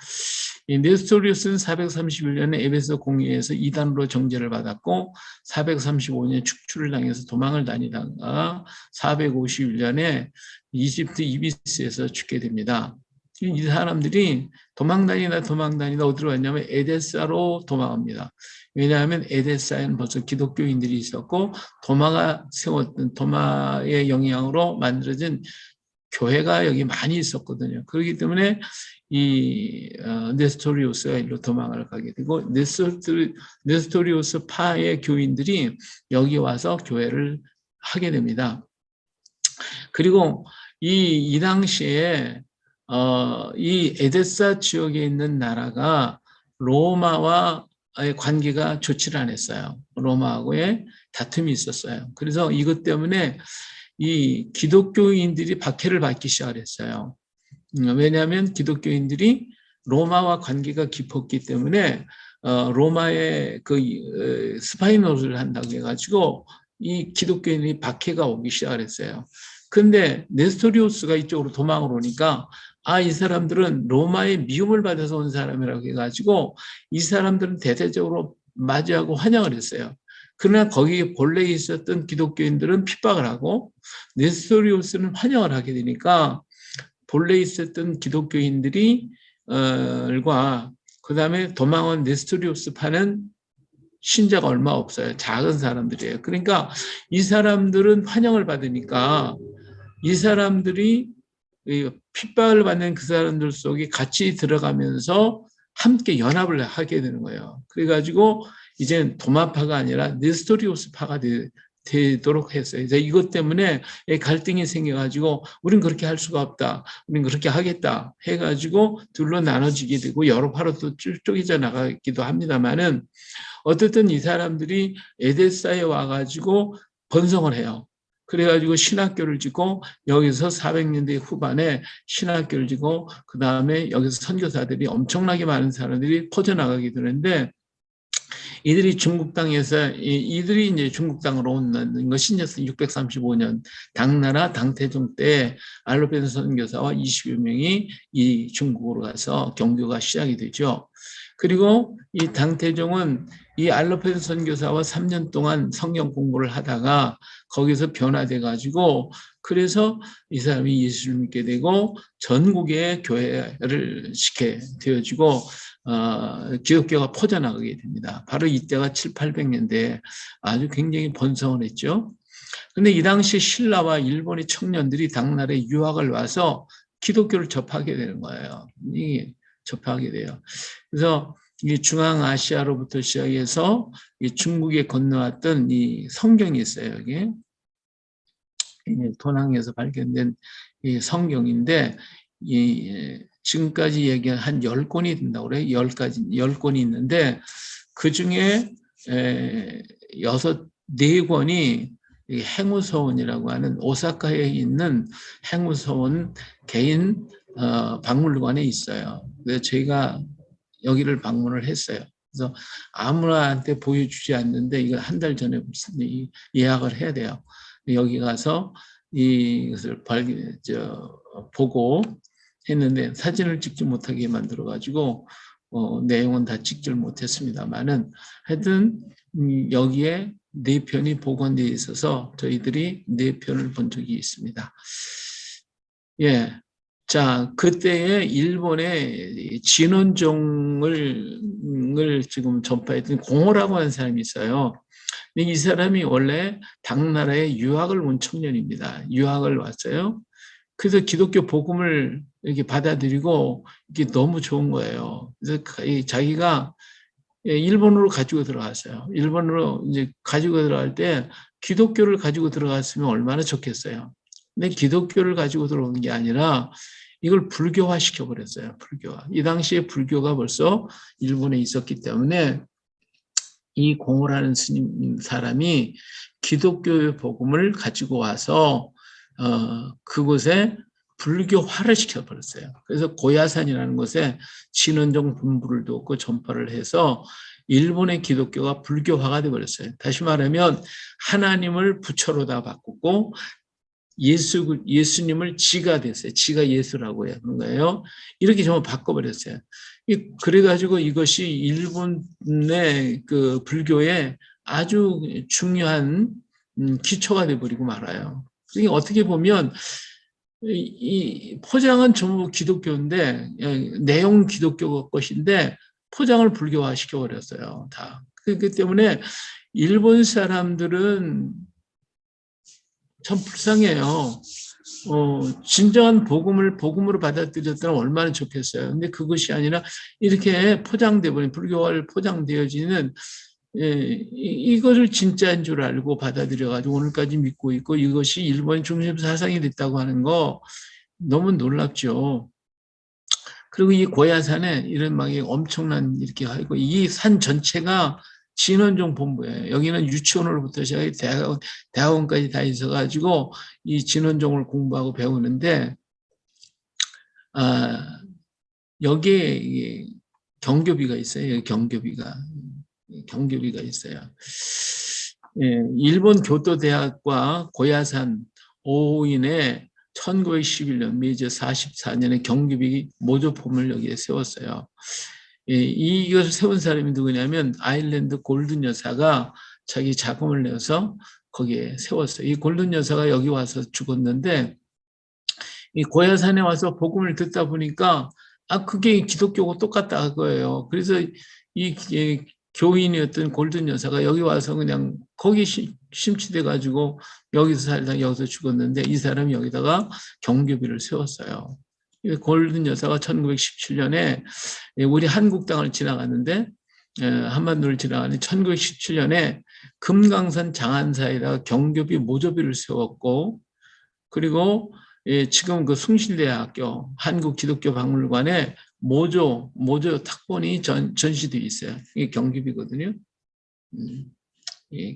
이 네스토리우스는 431년에 에베소 공의에서 이단으로 정죄를 받았고 435년에 축출을 당해서 도망을 다니다가 451년에 이집트 이비스에서 죽게 됩니다. 이 사람들이 도망다니다 어디로 갔냐면 에데사로 도망합니다. 왜냐하면 에데사에는 벌써 기독교인들이 있었고 도마가 세웠던 도마의 영향으로 만들어진 교회가 여기 많이 있었거든요. 그렇기 때문에 이 네스토리우스가 일로 도망을 가게 되고 네스토리우스 파의 교인들이 여기 와서 교회를 하게 됩니다. 그리고 이 당시에 이 에데사 지역에 있는 나라가 로마와의 관계가 좋지를 않았어요. 로마하고의 다툼이 있었어요. 그래서 이것 때문에 이 기독교인들이 박해를 받기 시작을 했어요. 왜냐하면 기독교인들이 로마와 관계가 깊었기 때문에 로마의 그 스파이 노릇을 한다고 해가지고 이 기독교인이 박해가 오기 시작을 했어요. 근데 네스토리우스가 이쪽으로 도망을 오니까 이 사람들은 로마의 미움을 받아서 온 사람이라고 해가지고 이 사람들은 대대적으로 맞이하고 환영을 했어요. 그러나 거기에 본래 있었던 기독교인들은 핍박을 하고 네스토리우스는 환영을 하게 되니까 본래 있었던 기독교인들이 그 다음에 도망온 네스토리우스 파는 신자가 얼마 없어요. 작은 사람들이에요. 그러니까 이 사람들은 환영을 받으니까 이 사람들이 핍박을 받는 그 사람들 속에 같이 들어가면서 함께 연합을 하게 되는 거예요. 그래가지고 이제 도마파가 아니라 네스토리우스파가 되도록 했어요. 이제 이것 때문에 갈등이 생겨가지고 우린 그렇게 할 수가 없다. 우린 그렇게 하겠다 해가지고 둘로 나눠지게 되고 여러 파로 또 쪼개져 나가기도 합니다만은 어쨌든 이 사람들이 에데사에 와가지고 번성을 해요. 그래가지고 신학교를 짓고 여기서 400년대 후반에 신학교를 짓고 그 다음에 여기서 선교사들이 엄청나게 많은 사람들이 퍼져나가게 되는데 이들이 중국 땅에서 이들이 이제 중국 땅으로 온 것이 이제 635년 당나라 당태종 때 알로벤 선교사와 20여 명이 이 중국으로 가서 경교가 시작이 되죠. 그리고 이 당태종은 이 알로페스 선교사와 3년 동안 성경 공부를 하다가 거기서 변화돼 가지고 그래서 이 사람이 예수를 믿게 되고 전국에 교회를 시켜 되어지고 기독교가 퍼져나가게 됩니다. 바로 이때가 7, 800년대에 아주 굉장히 번성을 했죠. 근데 이 당시 신라와 일본의 청년들이 당나라에 유학을 와서 기독교를 접하게 되는 거예요. 접하게 돼요. 그래서 이 중앙아시아로부터 시작해서 이 중국에 건너왔던 이 성경이 있어요. 여기 도낭에서 발견된 이 성경인데 이 지금까지 얘기한 한 10권이 된다고 그래요. 10권이 있는데 그중에 4권이 행우서원이라고 하는 오사카에 있는 행우서원 개인 박물관에 있어요. 그래서 저희가 여기를 방문을 했어요. 그래서 아무나한테 보여주지 않는데 이걸 한 달 전에 예약을 해야 돼요. 여기 가서 이것을 보고 했는데 사진을 찍지 못하게 만들어가지고 내용은 다 찍지를 못했습니다만은 하여튼 여기에 4편이 복원되어 있어서 저희들이 4편을 본 적이 있습니다. 예. 자, 그때에 일본의 진원종을 지금 전파했던 공호라고 하는 사람이 있어요. 근데 이 사람이 원래 당나라에 유학을 온 청년입니다. 유학을 왔어요. 그래서 기독교 복음을 이렇게 받아들이고 이게 너무 좋은 거예요. 그래서 자기가 일본으로 가지고 들어갔어요. 일본으로 이제 가지고 들어갈 때 기독교를 가지고 들어갔으면 얼마나 좋겠어요. 근데 기독교를 가지고 들어오는 게 아니라 이걸 불교화 시켜버렸어요. 불교화. 이 당시에 불교가 벌써 일본에 있었기 때문에 이 공호라는 스님 사람이 기독교의 복음을 가지고 와서 그곳에 불교화를 시켜버렸어요. 그래서 고야산이라는 곳에 진원종 분부를 두었고 전파를 해서 일본의 기독교가 불교화가 되어버렸어요. 다시 말하면 하나님을 부처로다 바꾸고 예수님을 지가 됐어요. 지가 예수라고 해요. 그런 거예요. 이렇게 정말 바꿔버렸어요. 그래가지고 이것이 일본의 그 불교의 아주 중요한 기초가 돼버리고 말아요. 그러니까 어떻게 보면 이 포장은 전부 기독교인데 내용 기독교 것인데 포장을 불교화 시켜버렸어요. 다. 그렇기 때문에 일본 사람들은 참 불쌍해요. 진정한 복음으로 받아들였다면 얼마나 좋겠어요. 근데 그것이 아니라 이렇게 포장되어버린, 불교화를 포장되어지는, 이거를 진짜인 줄 알고 받아들여가지고 오늘까지 믿고 있고 이것이 일본의 중심 사상이 됐다고 하는 거 너무 놀랍죠. 그리고 이 고야산에 이런 막 엄청난 이렇게 하고 이 산 전체가 진원종 본부예요. 여기는 유치원으로부터 시작해 대학원까지 다 있어가지고 이 진원종을 공부하고 배우는데 여기에 경교비가 있어요. 경교비가 있어요. 일본 교토대학과 고야산 오인에 1911년 메이저 44년에 경교비 모조품을 여기에 세웠어요. 이것을 세운 사람이 누구냐면 아일랜드 골든 여사가 자기 자금을 내서 거기에 세웠어요. 이 골든 여사가 여기 와서 죽었는데 이 고야산에 와서 복음을 듣다 보니까 그게 기독교고 똑같다 그거예요. 그래서 이 교인이었던 골든 여사가 여기 와서 그냥 거기 심취돼 가지고 여기서 살다 여기서 죽었는데 이 사람이 여기다가 경교비를 세웠어요. 골든 여사가 1917년에 우리 한국 땅을 지나갔는데 한반도를 지나가는 1917년에 금강산 장안사에다가 경교비 모조비를 세웠고 그리고 지금 그 숭실대학교 한국기독교박물관에 모조 탁본이 전시되어 있어요. 이게 경교비거든요.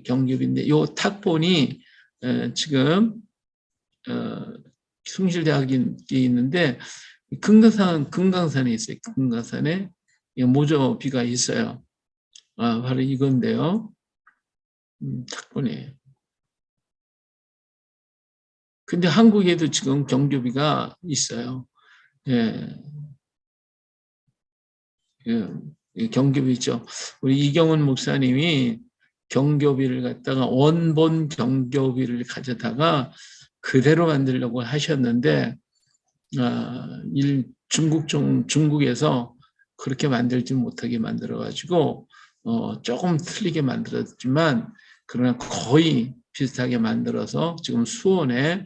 경교비인데 이 탁본이 지금 숭실대학에 있는데 금강산에 있어요. 금강산에 모조비가 있어요. 바로 이건데요. 탁본이에요. 근데 한국에도 지금 경교비가 있어요. 예. 경교비죠. 우리 이경훈 목사님이 경교비를 갖다가 원본 경교비를 가져다가 그대로 만들려고 하셨는데 중국에서 그렇게 만들지 못하게 만들어가지고 조금 틀리게 만들었지만 그러나 거의 비슷하게 만들어서 지금 수원에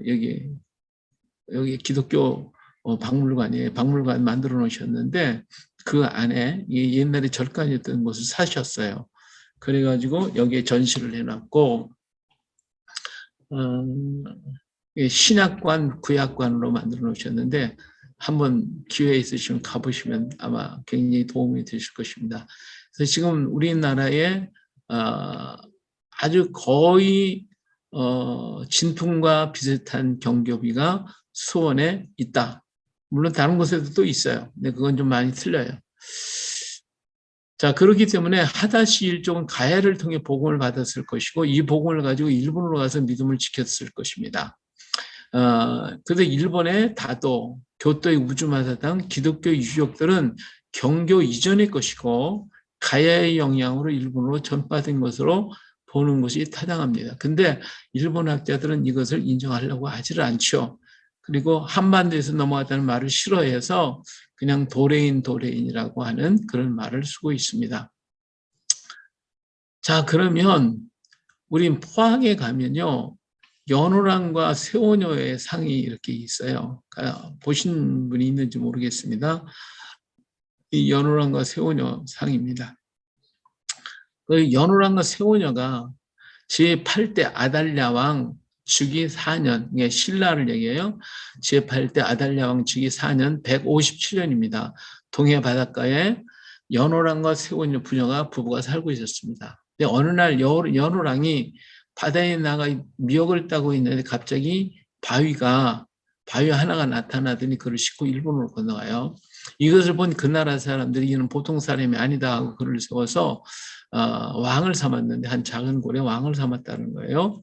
여기 기독교 박물관 만들어 놓으셨는데 그 안에 옛날에 절간이었던 곳을 사셨어요. 그래가지고 여기에 전시를 해놨고 신약관, 구약관으로 만들어 놓으셨는데 한번 기회 있으시면 가보시면 아마 굉장히 도움이 되실 것입니다. 그래서 지금 우리나라에 아주 거의 진품과 비슷한 경교비가 수원에 있다. 물론 다른 곳에도 또 있어요. 근데 그건 좀 많이 틀려요. 자, 그렇기 때문에 하다시 일종은 가야를 통해 복음을 받았을 것이고 이 복음을 가지고 일본으로 가서 믿음을 지켰을 것입니다. 그래서 일본의 다도, 교토의 우주마사당, 기독교 유적들은 경교 이전의 것이고 가야의 영향으로 일본으로 전파된 것으로 보는 것이 타당합니다. 근데 일본 학자들은 이것을 인정하려고 하지를 않죠. 그리고 한반도에서 넘어갔다는 말을 싫어해서 그냥 도레인이라고 하는 그런 말을 쓰고 있습니다. 자, 그러면 우린 포항에 가면요. 연호랑과 세오녀의 상이 이렇게 있어요. 보신 분이 있는지 모르겠습니다. 이 연호랑과 세오녀 상입니다. 그 연호랑과 세오녀가 제8대 아달랴 왕 주기 4년, 신라를 얘기해요. 제8대 아달랴 왕 주기 4년 157년입니다. 동해 바닷가에 연호랑과 세오녀 부부가 살고 있었습니다. 근데 어느 날 연호랑이 바다에 나가 미역을 따고 있는데 갑자기 바위 하나가 나타나더니 그를 싣고 일본으로 건너가요. 이것을 본 그 나라 사람들이 이는 보통 사람이 아니다 하고 그를 세워서 왕을 삼았는데 한 작은 고래 왕을 삼았다는 거예요.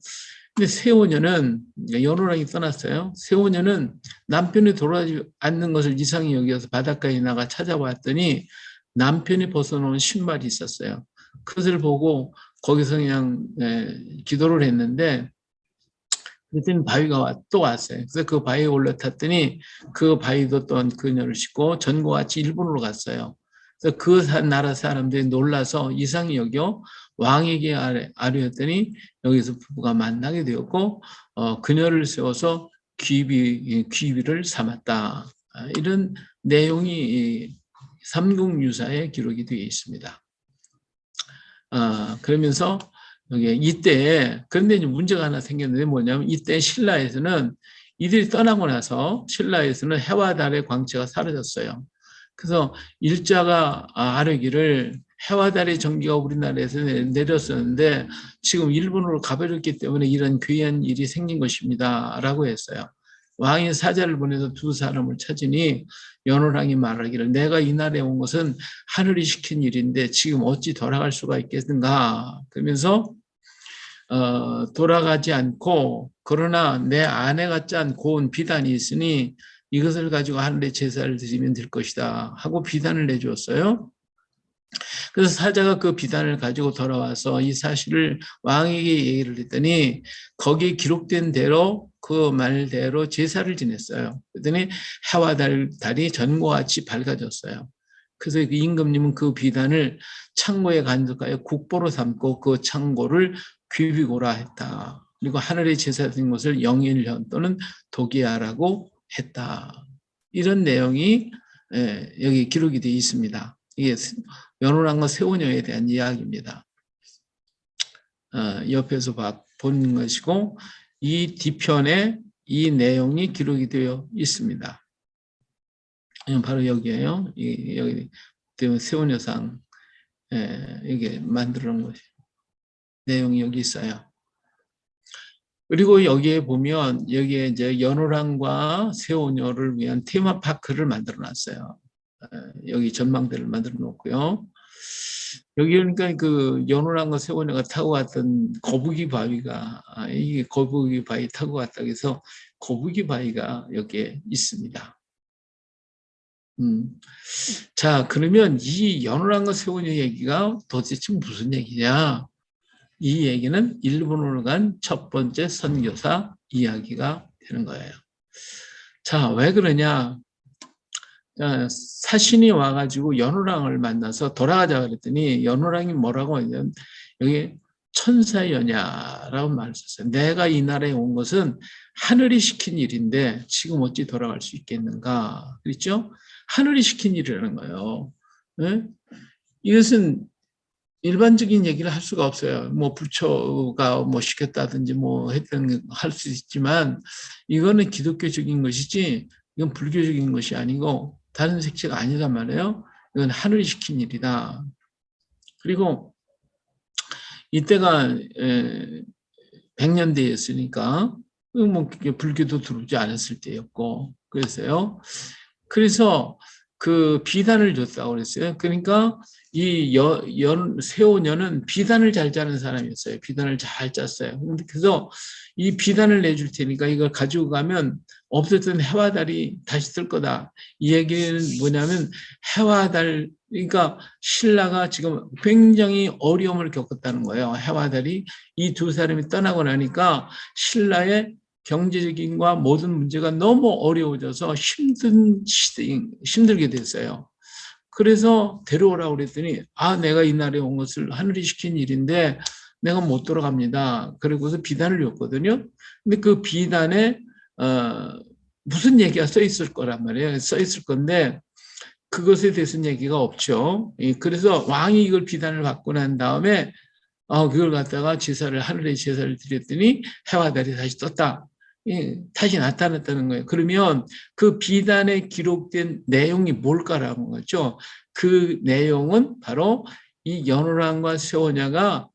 근데 세오녀는 연호랑이 떠났어요. 세오녀는 남편이 돌아오지 않는 것을 이상히 여겨서 바닷가에 나가 찾아봤더니 남편이 벗어놓은 신발이 있었어요. 그것을 보고 거기서 그냥 기도를 했는데 그랬더니 바위가 또 왔어요. 그래서 그 바위에 올라탔더니 그 바위도 또한 그녀를 싣고 전과 같이 일본으로 갔어요. 그래서 그 나라 사람들이 놀라서 이상히 여겨 왕에게 아뢰었더니 여기서 부부가 만나게 되었고 그녀를 세워서 귀비를 삼았다. 이런 내용이 삼국유사에 기록이 되어 있습니다. 그러면서 이때 그런데 이제 문제가 하나 생겼는데 뭐냐면 이때 신라에서는 이들이 떠나고 나서 신라에서는 해와 달의 광채가 사라졌어요. 그래서 일자가 아뢰기를 해와 달의 전기가 우리나라에서 내렸었는데 지금 일본으로 가버렸기 때문에 이런 괴이한 일이 생긴 것입니다. 라고 했어요. 왕이 사자를 보내서 두 사람을 찾으니 연호랑이 말하기를 내가 이 날에 온 것은 하늘이 시킨 일인데 지금 어찌 돌아갈 수가 있겠는가. 그러면서 돌아가지 않고 그러나 내 아내가 짠 고운 비단이 있으니 이것을 가지고 하늘에 제사를 드리면 될 것이다 하고 비단을 내주었어요. 그래서 사자가 그 비단을 가지고 돌아와서 이 사실을 왕에게 얘기를 했더니 거기에 기록된 대로 그 말대로 제사를 지냈어요. 그랬더니 해와 달이 전과 같이 밝아졌어요. 그래서 임금님은 그 비단을 창고에 간직하여 국보로 삼고 그 창고를 귀비고라 했다. 그리고 하늘의 제사 드린 것을 영일년 또는 도기야라고 했다. 이런 내용이 여기 기록이 되어 있습니다. 이게 연호랑과 세오녀에 대한 이야기입니다. 옆에서 본 것이고 이 뒤편에 이 내용이 기록이 되어 있습니다. 바로 여기에요. 여기 세오녀상 이게 만들어 놓은 것이 내용이 여기 있어요. 그리고 여기에 보면 여기에 이제 연호랑과 세오녀를 위한 테마파크를 만들어 놨어요. 여기 전망대를 만들어 놓고요. 여기 그러니까 그 연호랑과 세오녀가 타고 갔던 거북이 바위가 이게 거북이 바위 타고 갔다 해서 거북이 바위가 여기에 있습니다. 자, 그러면 이 연호랑과 세원의 얘기가 도대체 무슨 얘기냐? 이 얘기는 일본으로 간 첫 번째 선교사 이야기가 되는 거예요. 자, 왜 그러냐? 사신이 와가지고 연호랑을 만나서 돌아가자 그랬더니 연호랑이 뭐라고 하냐면 여기 천사여냐라고 말을 썼어요. 내가 이 나라에 온 것은 하늘이 시킨 일인데 지금 어찌 돌아갈 수 있겠는가? 그렇죠? 하늘이 시킨 일이라는 거예요. 네? 이것은 일반적인 얘기를 할 수가 없어요. 뭐 부처가 뭐 시켰다든지 뭐 했던 할 수 있지만 이거는 기독교적인 것이지 이건 불교적인 것이 아니고 다른 색채가 아니란 말이에요. 이건 하늘이 시킨 일이다. 그리고 이때가 100년대였으니까 뭐 불교도 들어오지 않았을 때였고 그래서요. 그래서 그 비단을 줬다고 그랬어요. 그러니까 이 세오년은 비단을 잘 짜는 사람이었어요. 비단을 잘 짰어요. 그래서 이 비단을 내줄 테니까 이걸 가지고 가면 없었던 해와 달이 다시 뜰 거다. 이 얘기는 뭐냐면 해와 달, 그러니까 신라가 지금 굉장히 어려움을 겪었다는 거예요. 해와 달이 이 두 사람이 떠나고 나니까 신라의 경제적인과 모든 문제가 너무 어려워져서 힘들게 됐어요. 그래서 데려오라고 그랬더니 내가 이 날에 온 것을 하늘이 시킨 일인데 내가 못 돌아갑니다. 그리고서 비단을 줬거든요. 근데 그 비단에 무슨 얘기가 써 있을 거란 말이에요. 써 있을 건데 그것에 대해서는 얘기가 없죠. 그래서 왕이 이걸 비단을 받고 난 다음에 그걸 갖다가 하늘에 제사를 드렸더니 해와 달이 다시 떴다. 다시 나타났다는 거예요. 그러면 그 비단에 기록된 내용이 뭘까라는 거죠. 그 내용은 바로 이 연호랑과 세오냐가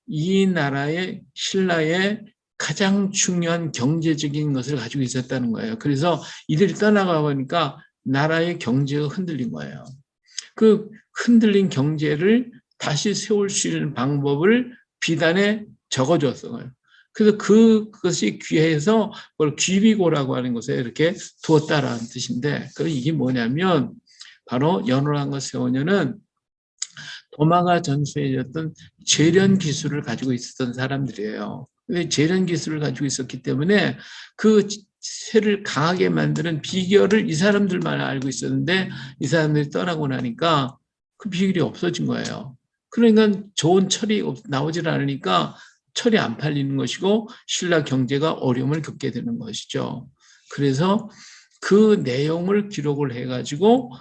이 나라의 신라의 가장 중요한 경제적인 것을 가지고 있었다는 거예요. 그래서 이들이 떠나가 보니까 나라의 경제가 흔들린 거예요. 그 흔들린 경제를 다시 세울 수 있는 방법을 비단에 적어줬어요. 그래서 그것이 귀해서 그걸 귀비고라고 하는 것에 이렇게 두었다라는 뜻인데, 이게 뭐냐면 바로 연호랑과 세오냐는 도마가 전수해졌던 재련 기술을 가지고 있었던 사람들이에요. 재련 기술을 가지고 있었기 때문에 그 쇠를 강하게 만드는 비결을 이 사람들만 알고 있었는데 이 사람들이 떠나고 나니까 그 비결이 없어진 거예요. 그러니까 좋은 철이 나오질 않으니까 철이 안 팔리는 것이고 신라 경제가 어려움을 겪게 되는 것이죠. 그래서 그 내용을 기록을 해가지고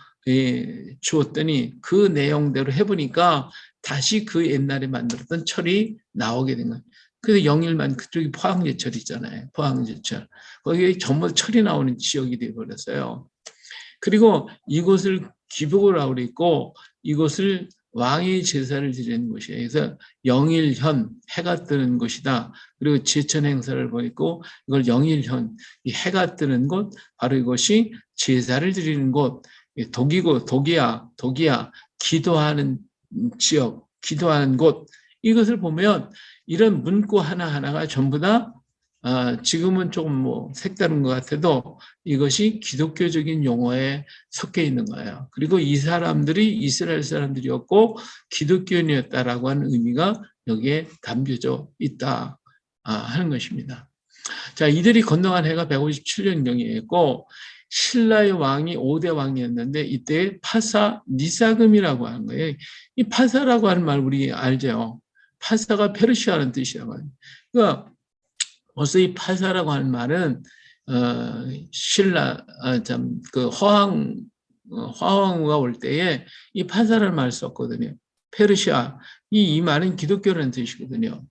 주었더니 그 내용대로 해보니까 다시 그 옛날에 만들었던 철이 나오게 된 거예요. 그래서 영일만 그쪽이 포항제철 있잖아요. 포항제철. 거기에 전부 철이 나오는 지역이 되어버렸어요. 그리고 이곳을 기복이라고 그랬고 이곳을 왕의 제사를 드리는 곳이에요. 그래서 영일현, 해가 뜨는 곳이다. 그리고 제천 행사를 보냈고 이걸 영일현, 이 해가 뜨는 곳, 바로 이것이 제사를 드리는 곳, 독이야, 기도하는 지역, 기도하는 곳, 이것을 보면 이런 문구 하나하나가 전부 다 지금은 조금 뭐 색다른 것 같아도 이것이 기독교적인 용어에 섞여 있는 거예요. 그리고 이 사람들이 이스라엘 사람들이었고 기독교인이었다라고 하는 의미가 여기에 담겨져 있다 하는 것입니다. 자, 이들이 건너간 해가 157년경이었고 신라의 왕이 5대 왕이었는데 이때 파사 니사금이라고 하는 거예요. 이 파사라고 하는 말 우리 알죠? 파사가 페르시아라는 뜻이라고 하는. 그러니까 벌써 이 파사라고 하는 말은 신라 그 화왕후가 올 때에 이 파사라는 말을 썼거든요. 페르시아 이 말은 기독교라는 뜻이거든요.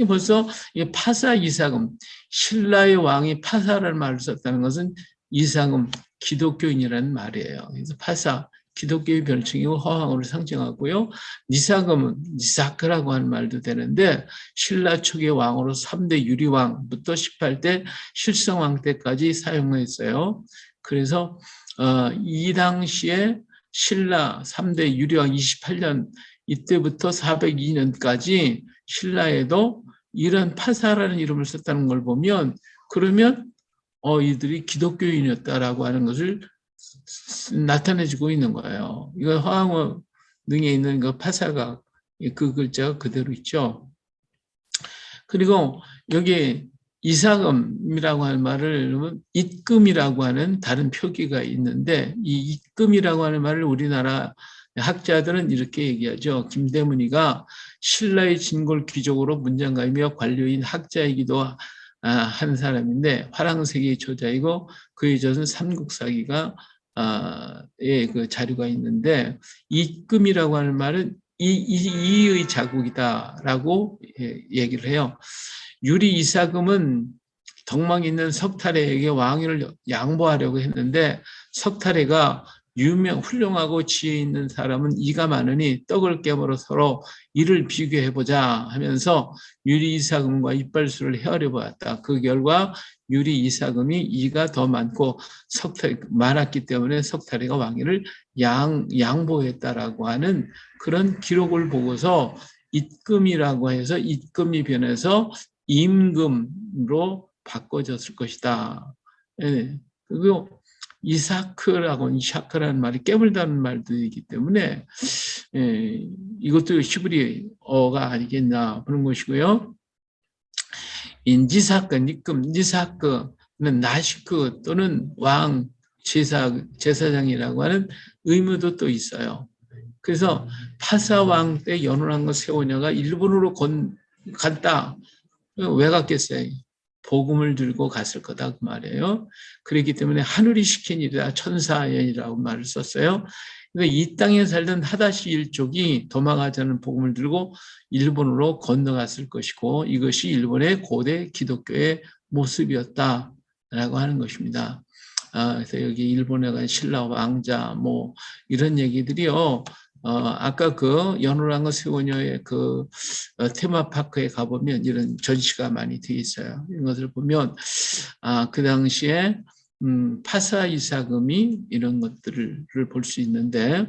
벌써 이 파사 이사금 신라의 왕이 파사라는 말을 썼다는 것은 이사금 기독교인이라는 말이에요. 그래서 파사 기독교의 별칭이고 화왕을 상징하고요. 니사금은 니사크라고 하는 말도 되는데 신라 초기 왕으로 3대 유리왕부터 18대 실성왕 때까지 사용했어요. 그래서 이 당시에 신라 3대 유리왕 28년 이때부터 402년까지 신라에도 이런 파사라는 이름을 썼다는 걸 보면 그러면 이들이 기독교인이었다라고 하는 것을 나타내주고 있는 거예요. 이거 화학어 등에 있는 그 파사각 그 글자가 그대로 있죠. 그리고 여기 이사금이라고 하는 말을 입금이라고 하는 다른 표기가 있는데 이 입금이라고 하는 말을 우리나라 학자들은 이렇게 얘기하죠. 김대문이가 신라의 진골 귀족으로 문장가이며 관료인 학자이기도 한 사람인데 화랑세계의 저자이고 그의 저는 삼국사기가 그 자료가 있는데 입금이라고 하는 말은 이의 자국이다라고 얘기를 해요. 유리 이사금은 덕망 있는 석탈해에게 왕위를 양보하려고 했는데 석탈해가 훌륭하고 지혜 있는 사람은 이가 많으니 떡을 깨물어 서로 이를 비교해보자 하면서 유리 이사금과 이빨수를 헤아려 보았다. 그 결과 유리 이사금이 이가 더 많고 많았기 때문에 석탈해가 왕위를 양보했다라고 하는 그런 기록을 보고서 입금이라고 해서 입금이 변해서 임금으로 바꿔졌을 것이다. 예. 그리고 이샤크라는 말이 깨물다는 말들이기 때문에 이것도 히브리어가 아니겠나 보는 것이고요. 니사크는 나시크 또는 왕 제사장이라고 하는 의무도 또 있어요. 그래서 파사왕 때 연호랑과 세오녀가 일본으로 갔다. 왜 갔겠어요? 복음을 들고 갔을 거다 그 말이에요. 그렇기 때문에 하늘이 시킨 일이다 천사연이라고 말을 썼어요. 그러니까 이 땅에 살던 하다시 일족이 도망하자는 복음을 들고 일본으로 건너갔을 것이고 이것이 일본의 고대 기독교의 모습이었다라고 하는 것입니다. 그래서 여기 일본에 간 신라 왕자 뭐 이런 얘기들이요. 아까 그 연호랑과 세오녀의 그 테마파크에 가보면 이런 전시가 많이 되어 있어요. 이런 것을 보면 그 당시에 파사 이사금이 이런 것들을 볼 수 있는데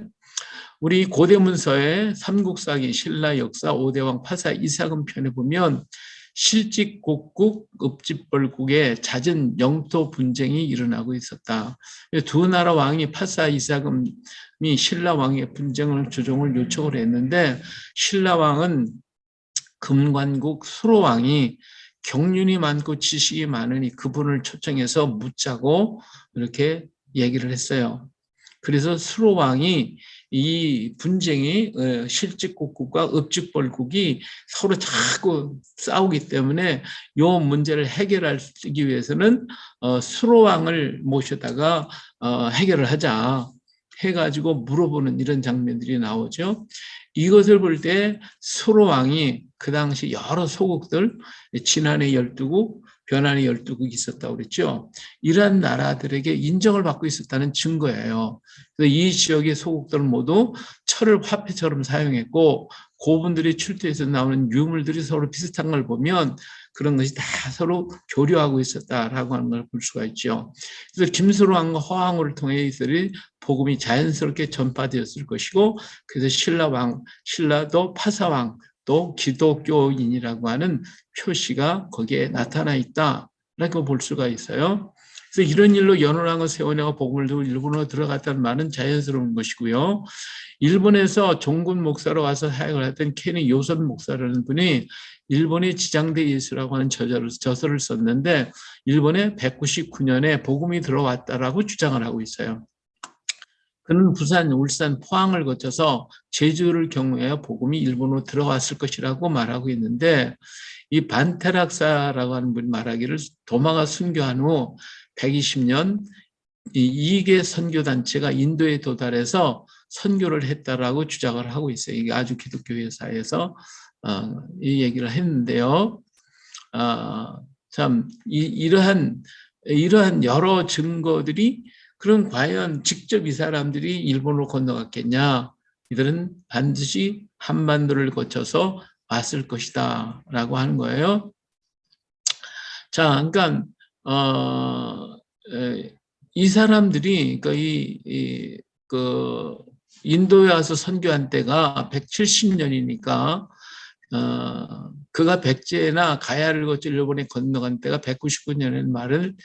우리 고대 문서의 삼국사기 신라 역사 5대왕 파사 이사금 편에 보면 실직곡국 읍집벌국의 잦은 영토 분쟁이 일어나고 있었다. 두 나라 왕이 파사 이사금이 신라 왕의 분쟁을 조정을 요청을 했는데 신라 왕은 금관국 수로 왕이 경륜이 많고 지식이 많으니 그분을 초청해서 묻자고 이렇게 얘기를 했어요. 그래서 수로 왕이 이 분쟁이 실직국국과 읍직벌국이 서로 자꾸 싸우기 때문에 이 문제를 해결하기 위해서는 수로 왕을 모셔다가 해결을 하자 해가지고 물어보는 이런 장면들이 나오죠. 이것을 볼 때 수로 왕이 그 당시 여러 소국들 진안의 12국, 변안의 12국이 있었다고 그랬죠. 이러한 나라들에게 인정을 받고 있었다는 증거예요. 그래서 이 지역의 소국들은 모두 철을 화폐처럼 사용했고 고분들이 출토해서 나오는 유물들이 서로 비슷한 걸 보면 그런 것이 다 서로 교류하고 있었다라고 하는 걸 볼 수가 있죠. 그래서 김수로 왕과 허왕호를 통해 이들이 복음이 자연스럽게 전파되었을 것이고 그래서 신라도 파사왕 또 기독교인이라고 하는 표시가 거기에 나타나 있다라고 볼 수가 있어요. 그래서 이런 일로 연호랑과 세오녀가 복음을 들고 일본으로 들어갔다는 말은 자연스러운 것이고요. 일본에서 종군 목사로 와서 사역을 했던 케니 요선 목사라는 분이 일본의 지장대 예수라고 하는 저서를 썼는데 일본에 199년에 복음이 들어왔다라고 주장을 하고 있어요. 그는 부산, 울산, 포항을 거쳐서 제주를 경유하여 복음이 일본으로 들어왔을 것이라고 말하고 있는데 이 반테락사라고 하는 분이 말하기를 도마가 순교한 후 120년 이 2개 선교단체가 인도에 도달해서 선교를 했다라고 주장을 하고 있어요. 이게 아주 기독교 회사에서 이 얘기를 했는데요. 참 이러한 여러 증거들이 그럼 과연 직접 이 사람들이 일본으로 건너갔겠냐? 이들은 반드시 한반도를 거쳐서 왔을 것이다 라고 하는 거예요. 자, 그러니까 이 사람들이 그 인도에 와서 선교한 때가 170년이니까 그가 백제나 가야를 거쳐 일본에 건너간 때가 199년이라는 말을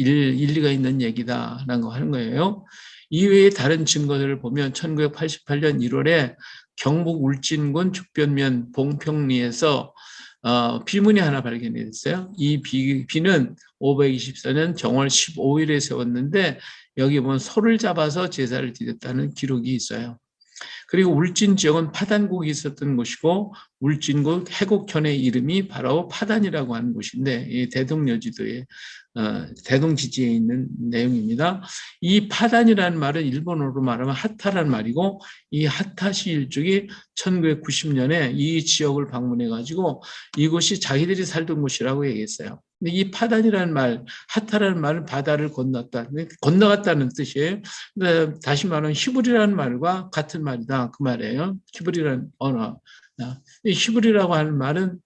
일리가 있는 얘기다라는 거 하는 거예요. 이외에 다른 증거들을 보면 1988년 1월에 경북 울진군 죽변면 봉평리에서 비문이 하나 발견이 됐어요. 이 비는 524년 정월 15일에 세웠는데 여기 보면 소를 잡아서 제사를 드렸다는 기록이 있어요. 그리고 울진 지역은 파단국이 있었던 곳이고 울진국 해곡현의 이름이 바로 파단이라고 하는 곳인데 이 대동여지도에 대동지지에 있는 내용입니다. 이 파단이라는 말은 일본어로 말하면 하타라는 말이고 이 하타시 일족이 1990년에 이 지역을 방문해가지고 이곳이 자기들이 살던 곳이라고 얘기했어요. 근데 이 파단이라는 말, 하타라는 말은 바다를 건넜다, 건너갔다는 뜻이에요. 근데 다시 말하면 히브리라는 말과 같은 말이다 그 말이에요. 히브리라는 언어. 이 히브리라고 하는 말은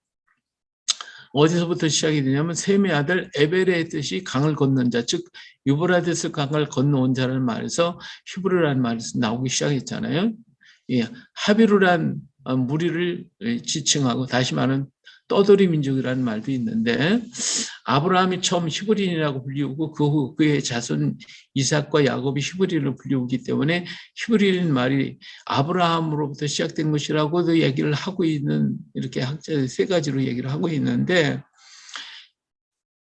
어디서부터 시작이 되냐면 셈의 아들 에벨의 뜻이 강을 건넌 자, 즉 유브라데스 강을 건너온 자라는 말에서 히브리라는 말에서 나오기 시작했잖아요. 예, 하비루란 무리를 지칭하고 다시 말하는 떠돌이 민족이라는 말도 있는데 아브라함이 처음 히브리인이라고 불리우고 그 후 그의 자손 이삭과 야곱이 히브리인을 불리우기 때문에 히브리인 말이 아브라함으로부터 시작된 것이라고도 얘기를 하고 있는 이렇게 학자들 세 가지로 얘기를 하고 있는데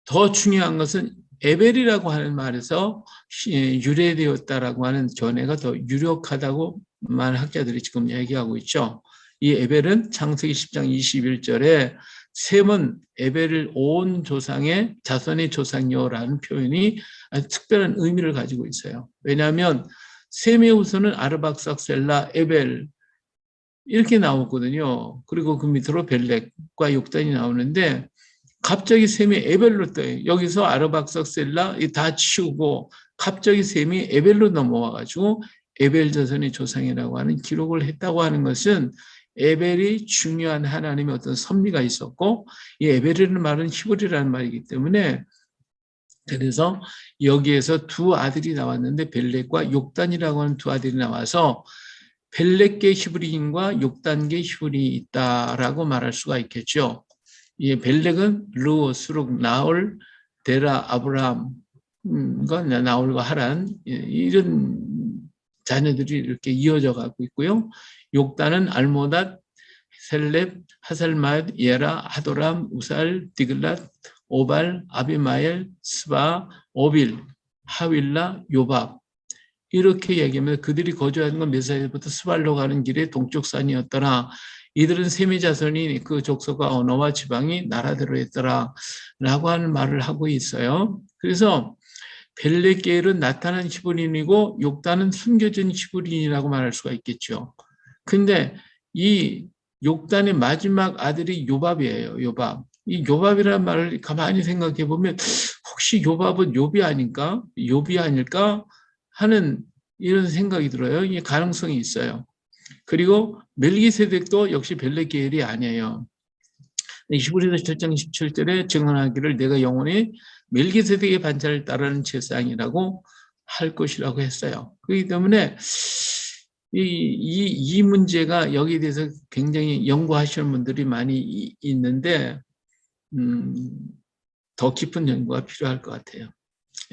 더 중요한 것은 에벨이라고 하는 말에서 유래되었다라고 하는 견해가 더 유력하다고 많은 학자들이 지금 얘기하고 있죠. 이 에벨은 창세기 10장 21절에 셈은 에벨을 온 조상의 자손의 조상이요라는 표현이 아주 특별한 의미를 가지고 있어요. 왜냐하면 셈의 후손은 아르박삭셀라, 에벨 이렇게 나오거든요. 그리고 그 밑으로 벨렉과 욕단이 나오는데 갑자기 셈이 에벨로 떠요. 여기서 아르박삭셀라 다 치우고 갑자기 셈이 에벨로 넘어와가지고 에벨 자손의 조상이라고 하는 기록을 했다고 하는 것은 에벨이 중요한 하나님의 어떤 섭리가 있었고 이 에벨이라는 말은 히브리라는 말이기 때문에 그래서 여기에서 두 아들이 나왔는데 벨렉과 욕단이라고 하는 두 아들이 나와서 벨렉계 히브리인과 욕단계 히브리 있다라고 말할 수가 있겠죠. 이 벨렉은 르, 수룩, 나홀, 데라, 아브라함과 나홀과 하란 이런 자녀들이 이렇게 이어져 가고 있고요. 욕단은 알모닷, 셀렙, 하살맛, 예라, 하도람, 우살, 디글랏, 오발, 아비마엘, 스바, 오빌, 하윌라, 요밥 이렇게 얘기하면 그들이 거주하는 건 메사에부터 스발로 가는 길의 동쪽 산이었더라. 이들은 셈의 자손이 그 족속과 언어와 지방이 나라대로 했더라 라고 하는 말을 하고 있어요. 그래서 벨레겔은 나타난 히브리인이고 욕단은 숨겨진 히브리인이라고 말할 수가 있겠죠. 근데 이 욕단의 마지막 아들이 요밥이에요. 요밥. 이 요밥이라는 말을 가만히 생각해 보면 혹시 요밥은 욥이 아닐까? 욥이 아닐까? 하는 이런 생각이 들어요. 이게 가능성이 있어요. 그리고 멜기세덱도 역시 벨레겔이 아니에요. 히브리서 7장 17절에 증언하기를 내가 영원히 멜기세덱의 반차를 따르는 제사장이라고 할 것이라고 했어요. 그렇기 때문에 이 문제가 여기에 대해서 굉장히 연구하시는 분들이 많이 있는데 더 깊은 연구가 필요할 것 같아요.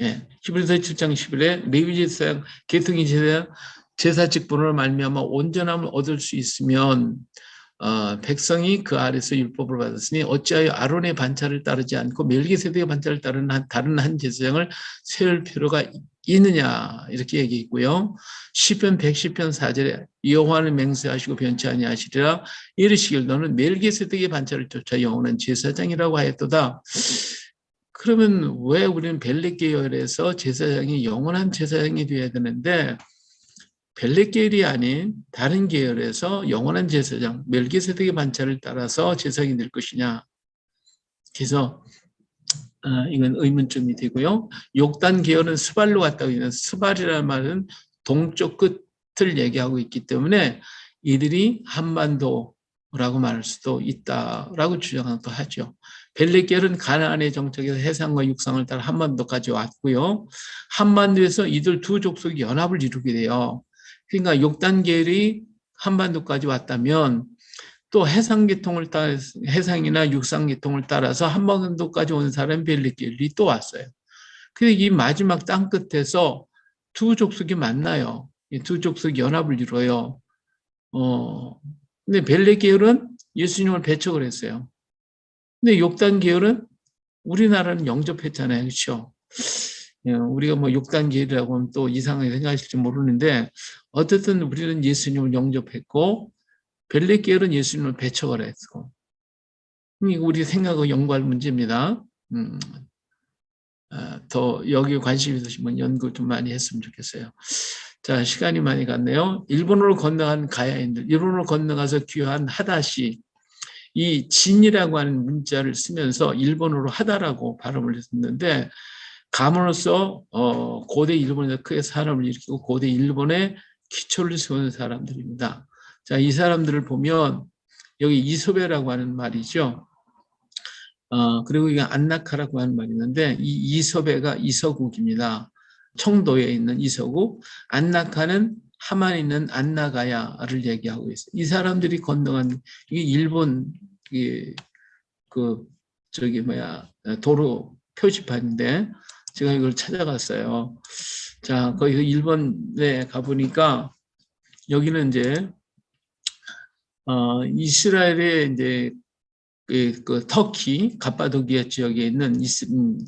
예, 히브리서 7장 10일에 레위 제사장 계통이 제사 직분으로 말미암아 온전함을 얻을 수 있으면 백성이 그 아래서 율법을 받았으니 어찌하여 아론의 반차를 따르지 않고 멜기세덱의 반차를 따르는 다른 한 제사장을 세울 필요가 있느냐 이렇게 얘기했고요. 시편 110편 4절에 여호와는 맹세하시고 변치 아니하시리라 이르시길 너는 멜기세덱의 반차를 쫓아 영원한 제사장이라고 하였도다. 그러면 왜 우리는 벨렉 계열에서 제사장이 영원한 제사장이 되어야 되는데 벨렉 계열이 아닌 다른 계열에서 영원한 제사장 멜기세덱의 반차를 따라서 제사장이 될 것이냐. 그래서 이건 의문점이 되고요. 욕단 계열은 스발로 갔다고 있는 스발이라는 말은 동쪽 끝을 얘기하고 있기 때문에 이들이 한반도라고 말할 수도 있다라고 주장도 하죠. 벨렉 계열은 가나안에 정착해서 해상과 육상을 따라 한반도까지 왔고요. 한반도에서 이들 두 족속이 연합을 이루게 돼요. 그러니까 욕단 계열이 한반도까지 왔다면 또 해상계통을 따라 해상이나 육상계통을 따라서 한반도까지 온 사람 벨렉 계열이 또 왔어요. 근데 이 마지막 땅 끝에서 두 족속이 만나요. 이 두 족속이 연합을 이뤄요. 근데 벨렉 계열은 예수님을 배척을 했어요. 근데 욕단 계열은 우리나라는 영접했잖아요. 그렇죠? 우리가 뭐 욕단 계열이라고 하면 또 이상하게 생각하실지 모르는데 어쨌든 우리는 예수님을 영접했고 벨렉 계열은 예수님을 배척을 했고 이거 우리 생각과 연구할 문제입니다. 더 여기에 관심 있으시면 연구 좀 많이 했으면 좋겠어요. 자, 시간이 많이 갔네요. 일본으로 건너간 가야인들, 일본으로 건너가서 귀화한 하다시, 이 진이라고 하는 문자를 쓰면서 일본어로 하다라고 발음을 했는데 감으로써 고대 일본에서 크게 산업을 일으키고 고대 일본의 기초를 세우는 사람들입니다. 자, 이 사람들을 보면 여기 이소배라고 하는 말이죠. 그리고 이게 안나카라고 하는 말이 있는데 이 이소배가 이서국입니다. 청도에 있는 이서국, 안나카는 하만에 있는 안나가야를 얘기하고 있어요. 이 사람들이 건너간 이게 일본 그 저기 뭐야 도로 표지판인데 제가 이걸 찾아갔어요. 자, 거기 일본에 가보니까 여기는 이제 이스라엘의 이제 그 터키 갑바도기아 지역에 있는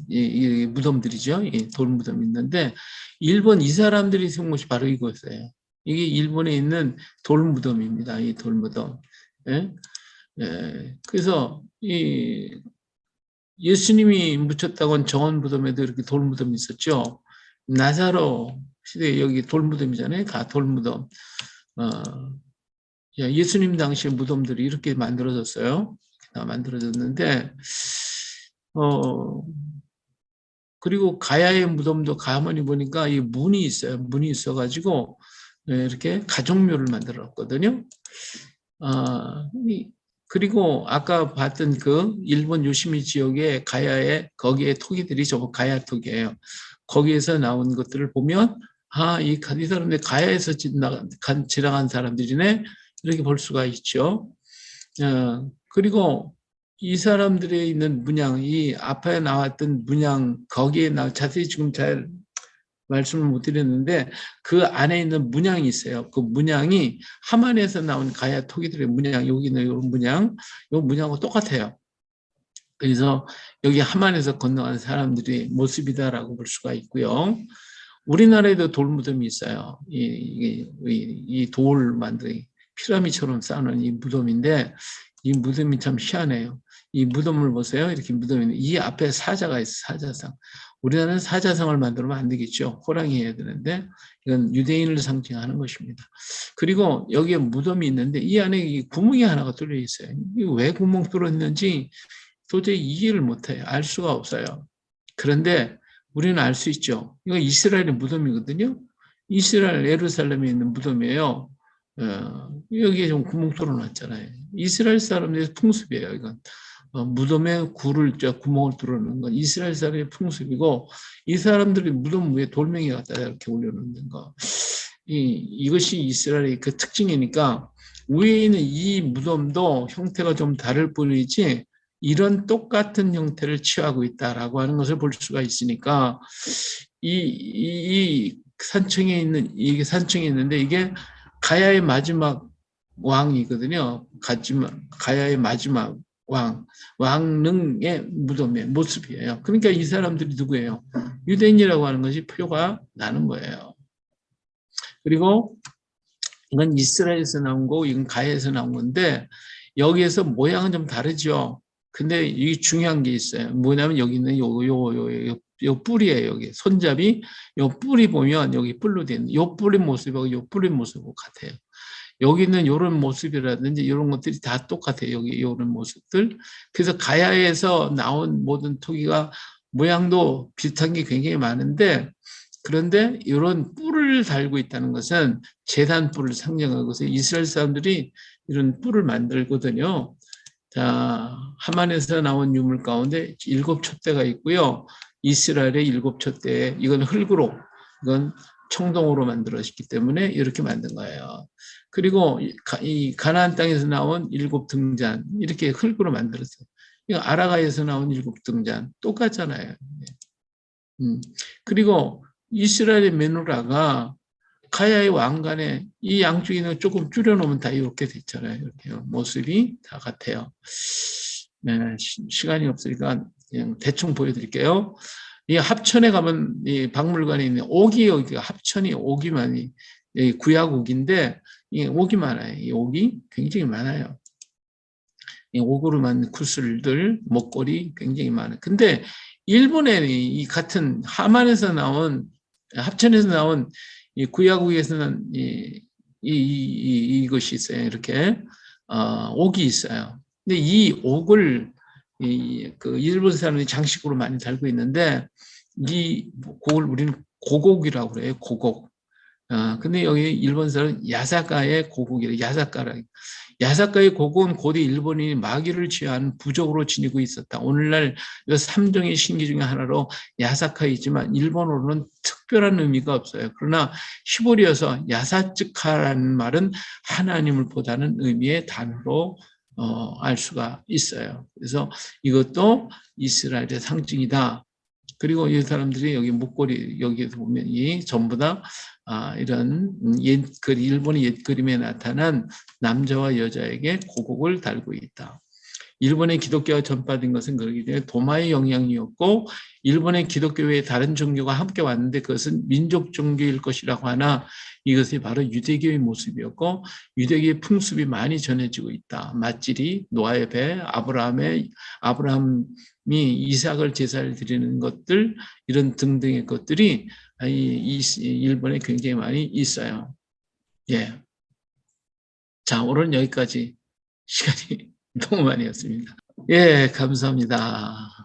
이 무덤들이죠. 이 돌 무덤이 있는데 일본 이 사람들이 세운 곳이 바로 이곳이에요. 이게 일본에 있는 돌 무덤입니다. 이 돌 무덤. 예? 예. 그래서 이 예수님이 묻혔다고 한 정원 무덤에도 이렇게 돌 무덤이 있었죠. 나사로 시대에 여기 돌 무덤이잖아요. 다 돌 무덤. 예수님 당시의 무덤들이 이렇게 만들어졌어요. 다 만들어졌는데, 그리고 가야의 무덤도 가만히 보니까 이 문이 있어요. 문이 있어가지고, 이렇게 가족묘를 만들었거든요. 그리고 아까 봤던 그 일본 요시미 지역의 가야의 거기에 토기들이 저거 가야 토기예요. 거기에서 나온 것들을 보면 이 사람들 가야에서 지나간 사람들이네 이렇게 볼 수가 있죠. 그리고 이 사람들에 있는 문양, 이 앞에 나왔던 문양 거기에 자세히 지금 잘 말씀을 못 드렸는데 그 안에 있는 문양이 있어요. 그 문양이 하만에서 나온 가야 토기들의 문양, 여기 있는 이런 문양, 이 문양하고 똑같아요. 그래서 여기 하만에서 건너간 사람들의 모습이다라고 볼 수가 있고요. 우리나라에도 돌무덤이 있어요. 이 돌 만들기 피라미처럼 쌓는 이 무덤인데 이 무덤이 참 희한해요. 이 무덤을 보세요. 이렇게 무덤이 이 앞에 사자가 있어요. 사자상. 우리나라는 사자상을 만들면 안 되겠죠. 호랑이 해야 되는데 이건 유대인을 상징하는 것입니다. 그리고 여기에 무덤이 있는데 이 안에 이 구멍이 하나가 뚫려 있어요. 왜 구멍 뚫었는지 도저히 이해를 못해요. 알 수가 없어요. 그런데 우리는 알 수 있죠. 이거 이스라엘의 무덤이거든요. 이스라엘 예루살렘에 있는 무덤이에요. 여기에 좀 구멍 뚫어놨잖아요. 이스라엘 사람들의 풍습이에요. 이건 무덤에 구멍을 뚫어놓는 건 이스라엘 사람의 풍습이고 이 사람들이 무덤 위에 돌멩이 갖다 이렇게 올려놓는 거. 이것이 이스라엘의 그 특징이니까 위에 있는 이 무덤도 형태가 좀 다를 뿐이지 이런 똑같은 형태를 취하고 있다라고 하는 것을 볼 수가 있으니까 이 산청에 있는 이게 산청에 있는데 이게 가야의 마지막 왕이거든요. 가야의 마지막 왕릉의 무덤의 모습이에요. 그러니까 이 사람들이 누구예요? 유대인이라고 하는 것이 표가 나는 거예요. 그리고 이건 이스라엘에서 나온 거고 이건 가야에서 나온 건데 여기에서 모양은 좀 다르죠. 근데 이 중요한 게 있어요. 뭐냐면 여기 있는 요 뿌리예요. 여기 손잡이 요 뿌리 보면 여기 뿔로 된 요 뿌리 모습하고 요 뿌리 모습하고 같아요. 여기 있는 이런 모습이라든지 이런 것들이 다 똑같아요. 여기 이런 모습들. 그래서 가야에서 나온 모든 토기가 모양도 비슷한 게 굉장히 많은데 그런데 이런 뿔을 달고 있다는 것은 제단 뿔을 상징하고서 이스라엘 사람들이 이런 뿔을 만들거든요. 자, 하만에서 나온 유물 가운데 7촛대가 있고요. 이스라엘의 7촛대, 이건 흙으로, 이건 청동으로 만들어졌기 때문에 이렇게 만든 거예요. 그리고 이 가나안 땅에서 나온 7등잔, 이렇게 흙으로 만들었어요. 이거 아라가에서 나온 7등잔, 똑같잖아요. 그리고 이스라엘의 메누라가 가야의 왕관에 이 양쪽에는 조금 줄여놓으면 다 이렇게 됐잖아요. 이렇게 모습이 다 같아요. 네, 시간이 없으니까 그냥 대충 보여드릴게요. 이 합천에 가면 이 박물관에 있는 옥이 여기가 합천이 옥이 많이 구약 옥인데 이 옥이 많아요. 이 옥이 굉장히 많아요. 이 옥으로 만든 구슬들 목걸이 굉장히 많아요. 근데 일본에 이 같은 하만에서 나온 합천에서 나온 이 구야국에서는 이것이 있어요. 이렇게 옥이 있어요. 근데 이 옥을 그 일본 사람들이 장식으로 많이 달고 있는데 이 곡을 우리는 고곡이라고 그래요. 고곡. 근데 여기 일본 사람은 야사카의 고곡이래. 야사카라. 야사카의 고곡은 고대 일본인이 마귀를 취한 부족으로 지니고 있었다. 오늘날 3종의 신기 중에 하나로 야사카이지만 일본어로는 특별한 의미가 없어요. 그러나 히브리어서 야사츠카라는 말은 하나님을 보다는 의미의 단어로 알 수가 있어요. 그래서 이것도 이스라엘의 상징이다. 그리고 이 사람들이 여기 목걸이 여기에서 보면 이 전부 다 이런 일본의 옛 그림에 나타난 남자와 여자에게 고곡을 달고 있다. 일본의 기독교가 전파된 것은 그렇기 때문에 도마의 영향이었고 일본의 기독교 외에 다른 종교가 함께 왔는데 그것은 민족 종교일 것이라고 하나 이것이 바로 유대교의 모습이었고 유대교의 풍습이 많이 전해지고 있다. 맞질이 노아의 배, 아브라함이 이삭을 제사를 드리는 것들 이런 등등의 것들이 일본에 굉장히 많이 있어요. 예. 자, 오늘 여기까지 시간이 너무 많이 였습니다. 예, 감사합니다.